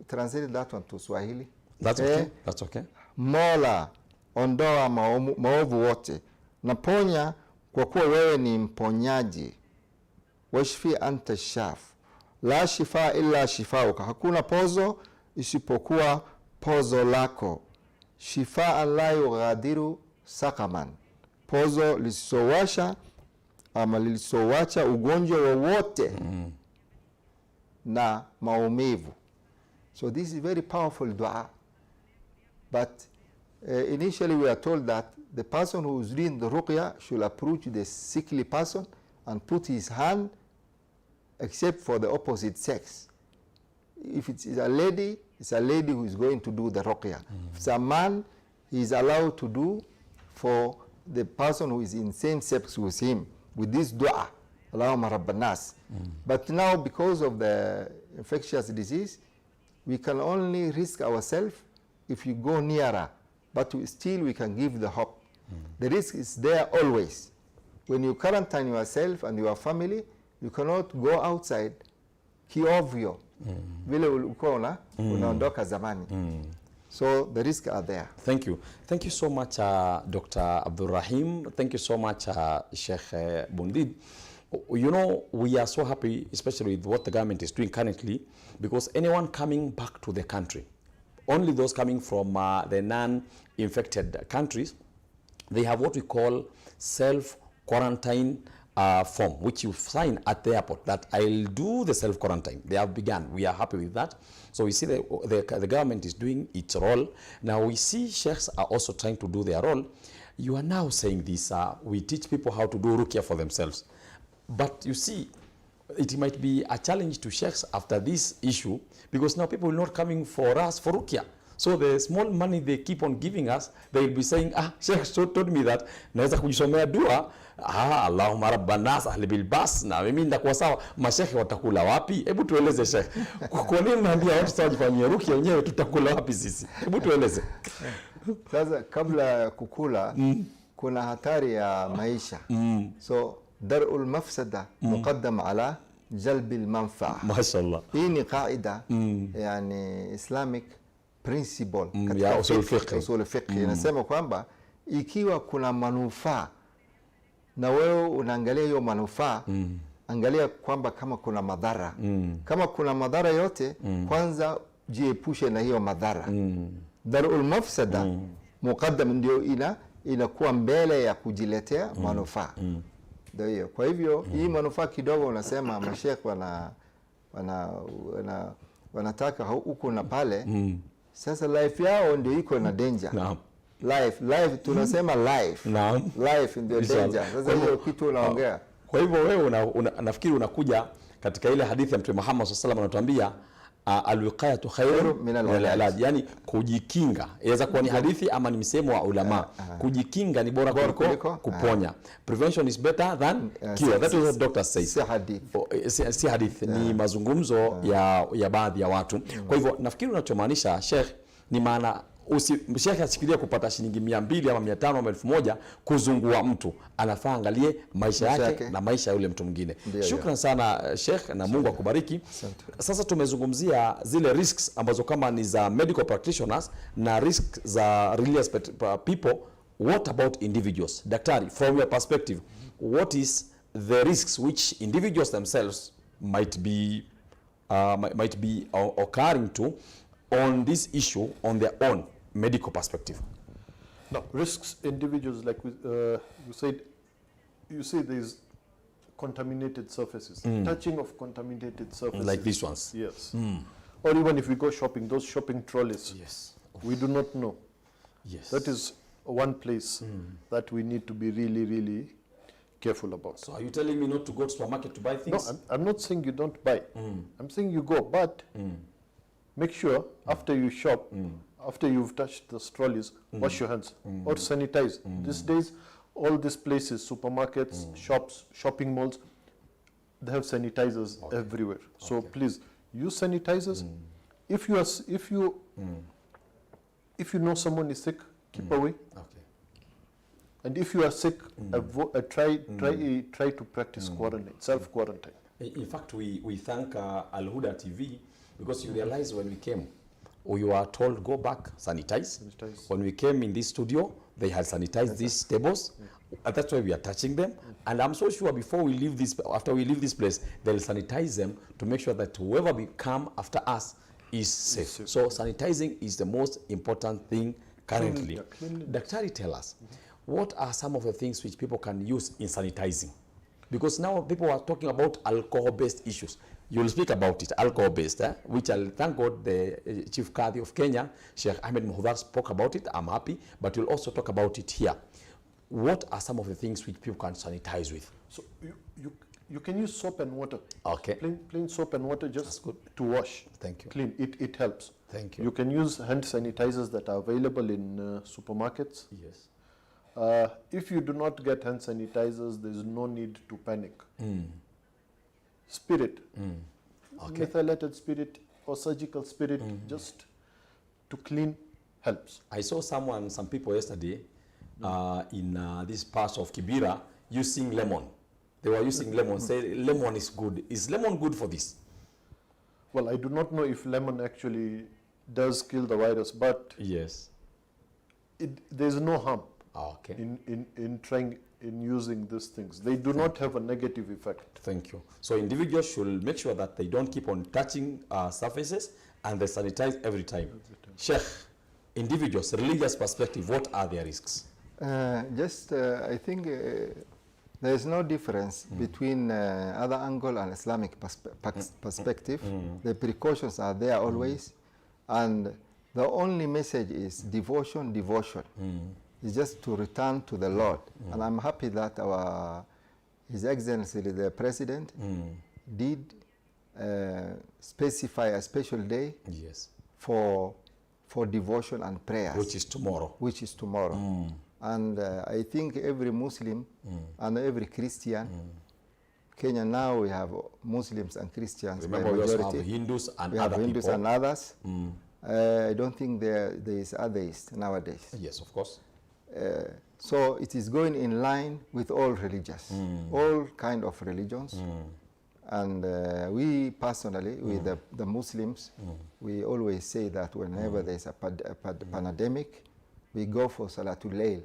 translate that one to Swahili? That's okay. That's okay. Mola, ondoa maovu wote. Naponya kwa kuwa wewe ni mponyaji. Washfi anta shaf. La shifa illa shifauka. Hakuna pozo isipokuwa pozo lako. Shifa la yughadiru saqaman. Pozo lisowasha ama lisowacha ugonjwa wowote na maumivu. So this is very powerful dua. But initially we are told that the person who is doing the ruqya should approach the sickly person and put his hand, except for the opposite sex. If it is a lady, it's a lady who is going to do the ruqya. If it's a man, he is allowed to do for the person who is in same sex with him, with this dua. Allahumma rabban nas. But now, because of the infectious disease, we can only risk ourselves if you go nearer, but still we can give the hope. The risk is there always. When you quarantine yourself and your family, you cannot go outside kiovyo vile ulikuwa unaondoka zamani. So the risks are there. Thank you. Thank you so much, Dr. Abdulrahim. Thank you so much, Sheikh Bundid. You know, we are so happy, especially with what the government is doing currently, because anyone coming back to the country, only those coming from the non-infected countries, they have what we call self-quarantine form, which you sign at the airport, that I'll do the self-quarantine. They have begun. We are happy with that. So we see the government is doing its role. Now we see sheikhs are also trying to do their role. You are now saying this, we teach people how to do ruqya for themselves. But you see, it might be a challenge to sheikhs after this issue, because now people are not coming for us for ruqya. So the small money they keep on giving us, they will be saying, sheikh told me that naweza kujisomea dua, Allahumma rabban nas ahli bil bas, na mimi ndakuwa sawa. Mashekhe watakula wapi? Hebu tueleze sheikh. Kwa nini unaambia watu sasa wajifanyie ruqya wenyewe, tutakula wapi sisi? Hebu tueleze. Sasa kabla ya kukula kuna hatari ya maisha. So dar'ul mafsada muqaddam ala jalbil manfaa. Mashallah. Hii ni qaida yani Islamic principle ya katika usul fiqh. Inasema kwamba ikiwa kuna manufaa na wewe unaangalia hiyo manufaa, angalia kwamba kama kuna madhara. Kama kuna madhara yote, kwanza jiepushe na hiyo madhara. Darul mafsada muqaddam, ndio inakuwa mbele ya kujiletea manufaa. Ndio hiyo. Kwa hivyo hii manufaa kidogo unasema mashekh wanataka huko na pale. Sasa life yao ndio iko na danger. Naam. Life tunasema life. Naam. Life ndio danger. Sasa hiyo kitu unaongea. Kwa hivyo wewe nafikiri unakuja katika ile hadithi ya Mtume Muhammad sallallahu alaihi wasallam anatuambia alwiqayatu khairu min alilaj, yani kujikinga. Inaweza kuwa ni hadithi ama ni msemo wa ulama. Kujikinga ni bora kuliko kuponya. Prevention is better than cure. That is what doctor says. Si hadithi, ni mazungumzo ya baadhi ya watu. Kwa hivyo nafikiri unachomaanisha Sheikh ni maana Sheikh asikilia kupata shilingi 200 ama 500 ama 1000 kuzungua mtu, anafaa angalie maisha yake na maisha ya yule mtu mwingine. Shukran sana Sheikh, na Mungu akubariki. Sasa tumezungumzia zile risks ambazo kama ni za medical practitioners na risks za religious people. What about individuals? Daktari, from your perspective, what is the risks which individuals themselves might be occurring to on this issue on their own medical perspective? Now, risks individuals, like you say there's contaminated surfaces, touching of contaminated surfaces. Like these ones? Yes. Or even if we go shopping, those shopping trolleys. Yes. We do not know. Yes. That is one place that we need to be really, really careful about. So are you telling me not to go to supermarket to buy things? No, I'm not saying you don't buy. I'm saying you go, but make sure after you shop, after you've touched the trolleys, wash your hands or sanitize. These days, all these places, supermarkets, shops, shopping malls, they have sanitizers everywhere. So please use sanitizers. If you know someone is sick, keep away. And if you are sick, try to practice quarantine, self-quarantine. In fact, we thank Al Huda TV, because you realize when we came, we were told go back, sanitize. When we came in this studio, they had sanitized these tables. And that's why we are touching them. And I'm so sure before we leave this, after we leave this place, they'll sanitize them to make sure that whoever will come after us is safe. So sanitizing is the most important thing currently. Daktari, tell us, what are some of the things which people can use in sanitizing? Because now people are talking about alcohol-based issues. You'll speak about it, alcohol-based, which I'll thank God the Chief Qadi of Kenya, Sheikh Ahmed Muhdar, spoke about it. I'm happy, but we'll also talk about it here. What are some of the things which people can sanitize with? So you can use soap and water. Okay. Plain soap and water just to wash. Thank you. Clean. It helps. Thank you. You can use hand sanitizers that are available in supermarkets. Yes. If you do not get hand sanitizers, there is no need to panic. Spirit, Okay. methylated spirit or surgical spirit, just to clean helps. I saw some people yesterday in this part of Kibera using lemon. They were using lemon, say lemon is good. Is lemon good for this? Well, I do not know if lemon actually does kill the virus, but yes, there's no harm okay. in using these things. They do not have a negative effect. Thank you. So individuals should make sure that they don't keep on touching surfaces and they sanitize every time. Sheikh, individuals, religious perspective, what are their risks? I think there is no difference between other angle and Islamic perspective. The precautions are there always, and the only message is devotion, devotion. It's just to return to the Lord. And I'm happy that His Excellency the President did specify a special day for devotion and prayers. Which is tomorrow. Which is tomorrow. And I think every Muslim and every Christian, Kenya now we have Muslims and Christians. Remember, we also have Hindus and other Hindus people. and others. I don't think there is others nowadays. Yes, of course. So it is going in line with all religions, all kind of religions. And we personally, with the Muslims, we always say that whenever there's a pandemic, we go for Salatul Layl.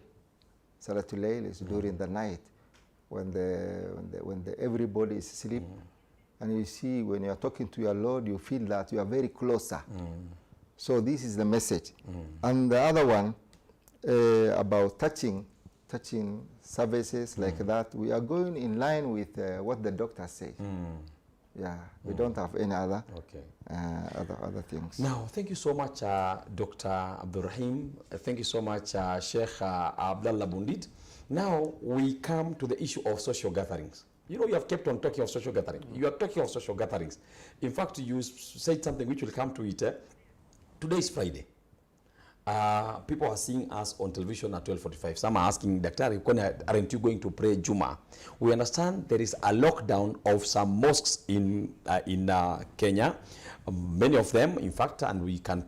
Salatul Layl is during the night when everybody is asleep. And you see, when you are talking to your Lord, you feel that you are very closer. So this is the message. And the other one, about touching services like that, we are going in line with what the doctor says. Yeah, we don't have any other other things. Now, thank you so much, Dr. Abdurrahim. Thank you so much, Sheikh Abdullah Bundid. Now, we come to the issue of social gatherings. You know, you have kept on talking of social gatherings. You are talking of social gatherings. In fact, you said something which will come to it. Today is Friday. People are seeing us on television at 12:45. Some are asking, Daktari, aren't you going to pray Juma? We understand there is a lockdown of some mosques in Kenya. Many of them, in fact, and we can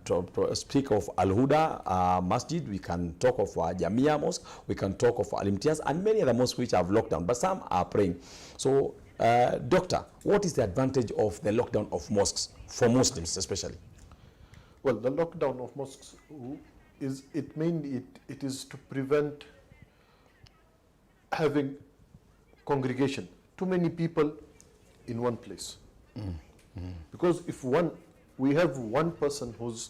speak of Al-Huda Masjid, we can talk of Jamia Mosque, we can talk of Al-Imtiaz, and many other mosques which have lockdown, but some are praying. So, Doctor, what is the advantage of the lockdown of mosques, for Muslims especially? Well, the lockdown of mosques is mainly to prevent having congregation, too many people in one place. Because if we have one person who's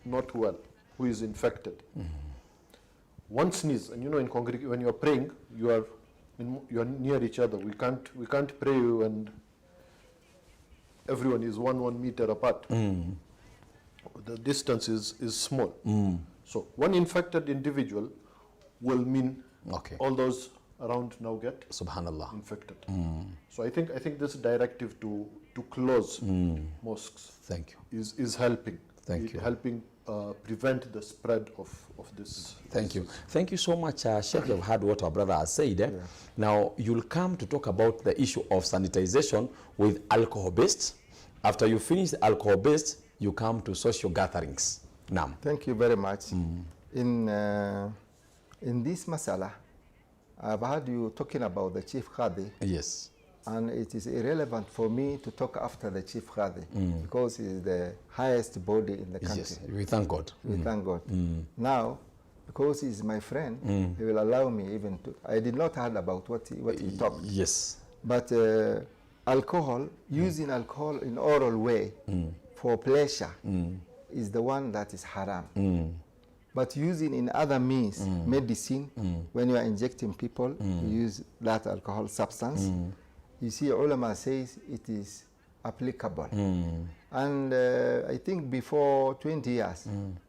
not well, who is infected, one sneeze, and you know, in congregation when you are praying, you are near each other. We can't pray and everyone is one meter apart. The distance is small. So one infected individual will mean all those around now get infected. So I think this directive to close mosques is helping. Helping prevent the spread of this. Thank you. Thank you so much, Sheikh. You've heard what our brother has said. Now you'll come to talk about the issue of sanitization with alcohol-based. After you finish the alcohol-based, you come to social gatherings. Now. Thank you very much. In this masala, I've heard you talking about the Chief Qadi. Yes. And it is irrelevant for me to talk after the Chief Qadi because he is the highest body in the country. Yes, we thank God. We thank God. Now, because he is my friend, he will allow me even to. I did not heard about what he talked. Yes. But alcohol, using alcohol in oral way for pleasure is the one that is haram. But using in other means, medicine, when you are injecting people, you use that alcohol substance. You see, ulama says it is applicable. And I think before 20 years,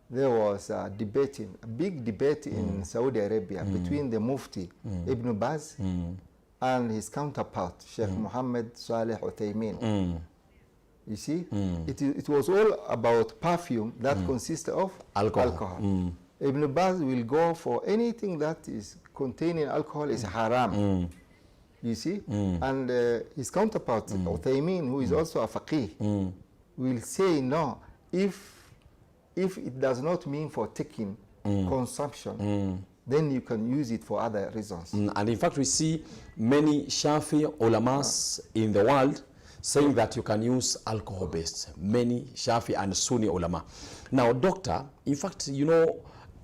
there was a big debate in Saudi Arabia between the Mufti, Ibn Baz, and his counterpart, Sheikh Muhammad Saleh Uthaymeen. You see, it was all about perfume that consists of alcohol. Ibn Baz will go for anything that is containing alcohol is haram. You see? And his counterpart, Uthaymeen, who is also a faqih, will say no, if it does not mean for taking consumption, then you can use it for other reasons. And in fact, we see many Shafi ulamas in the world saying that you can use alcohol-based. Many Shafi and Sunni ulama. Now, doctor, in fact, you know,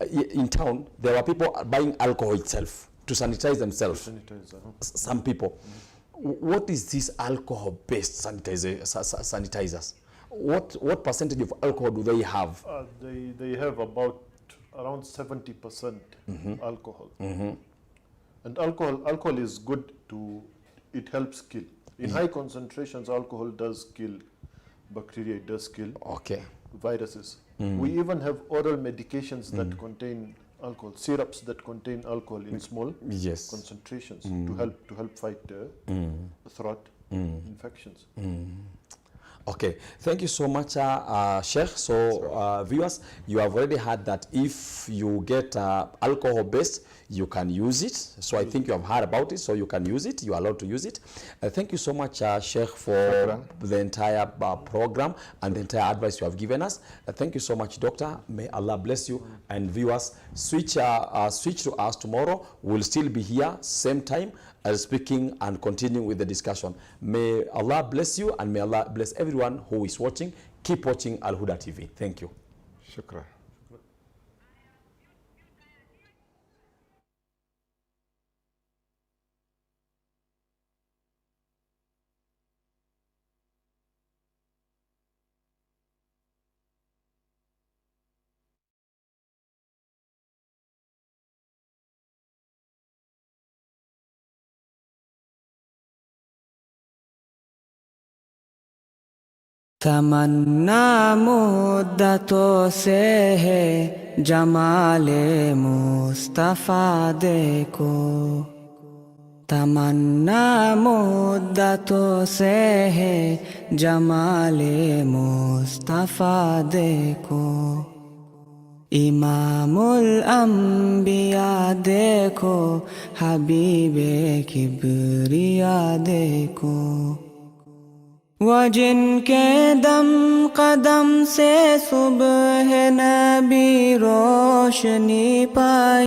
in town, there are people buying alcohol itself to sanitize themselves. Some people. What is this alcohol-based sanitizers? What percentage of alcohol do they have? They have about around 70% alcohol. And alcohol is good it helps kill. In high concentrations, alcohol does kill bacteria, it does kill viruses. We even have oral medications that contain alcohol, syrups that contain alcohol in small concentrations to help fight throat infections. Okay, thank you so much, Sheikh. So, viewers, you have already heard that if you get alcohol-based, you can use it. So I think you have heard about it, so you can use it. You are allowed to use it. Thank you so much, Sheikh, for the entire program and the entire advice you have given us. Thank you so much, Doctor. May Allah bless you. And viewers, switch to us tomorrow. We'll still be here, same time, speaking and continuing with the discussion. May Allah bless you and may Allah bless everyone who is watching. Keep watching Al Huda TV. Thank you. Shukran. तमन्ना मुद्दतों से है जमाले मुस्तफा देखो, तमन्ना मुद्दतों से है जमाले मुस्तफा देखो, इमामुल अंबिया देखो, हबीबे किबरिया देखो, वो जिनके दम कदम से सुबह नबी रोशनी पाई।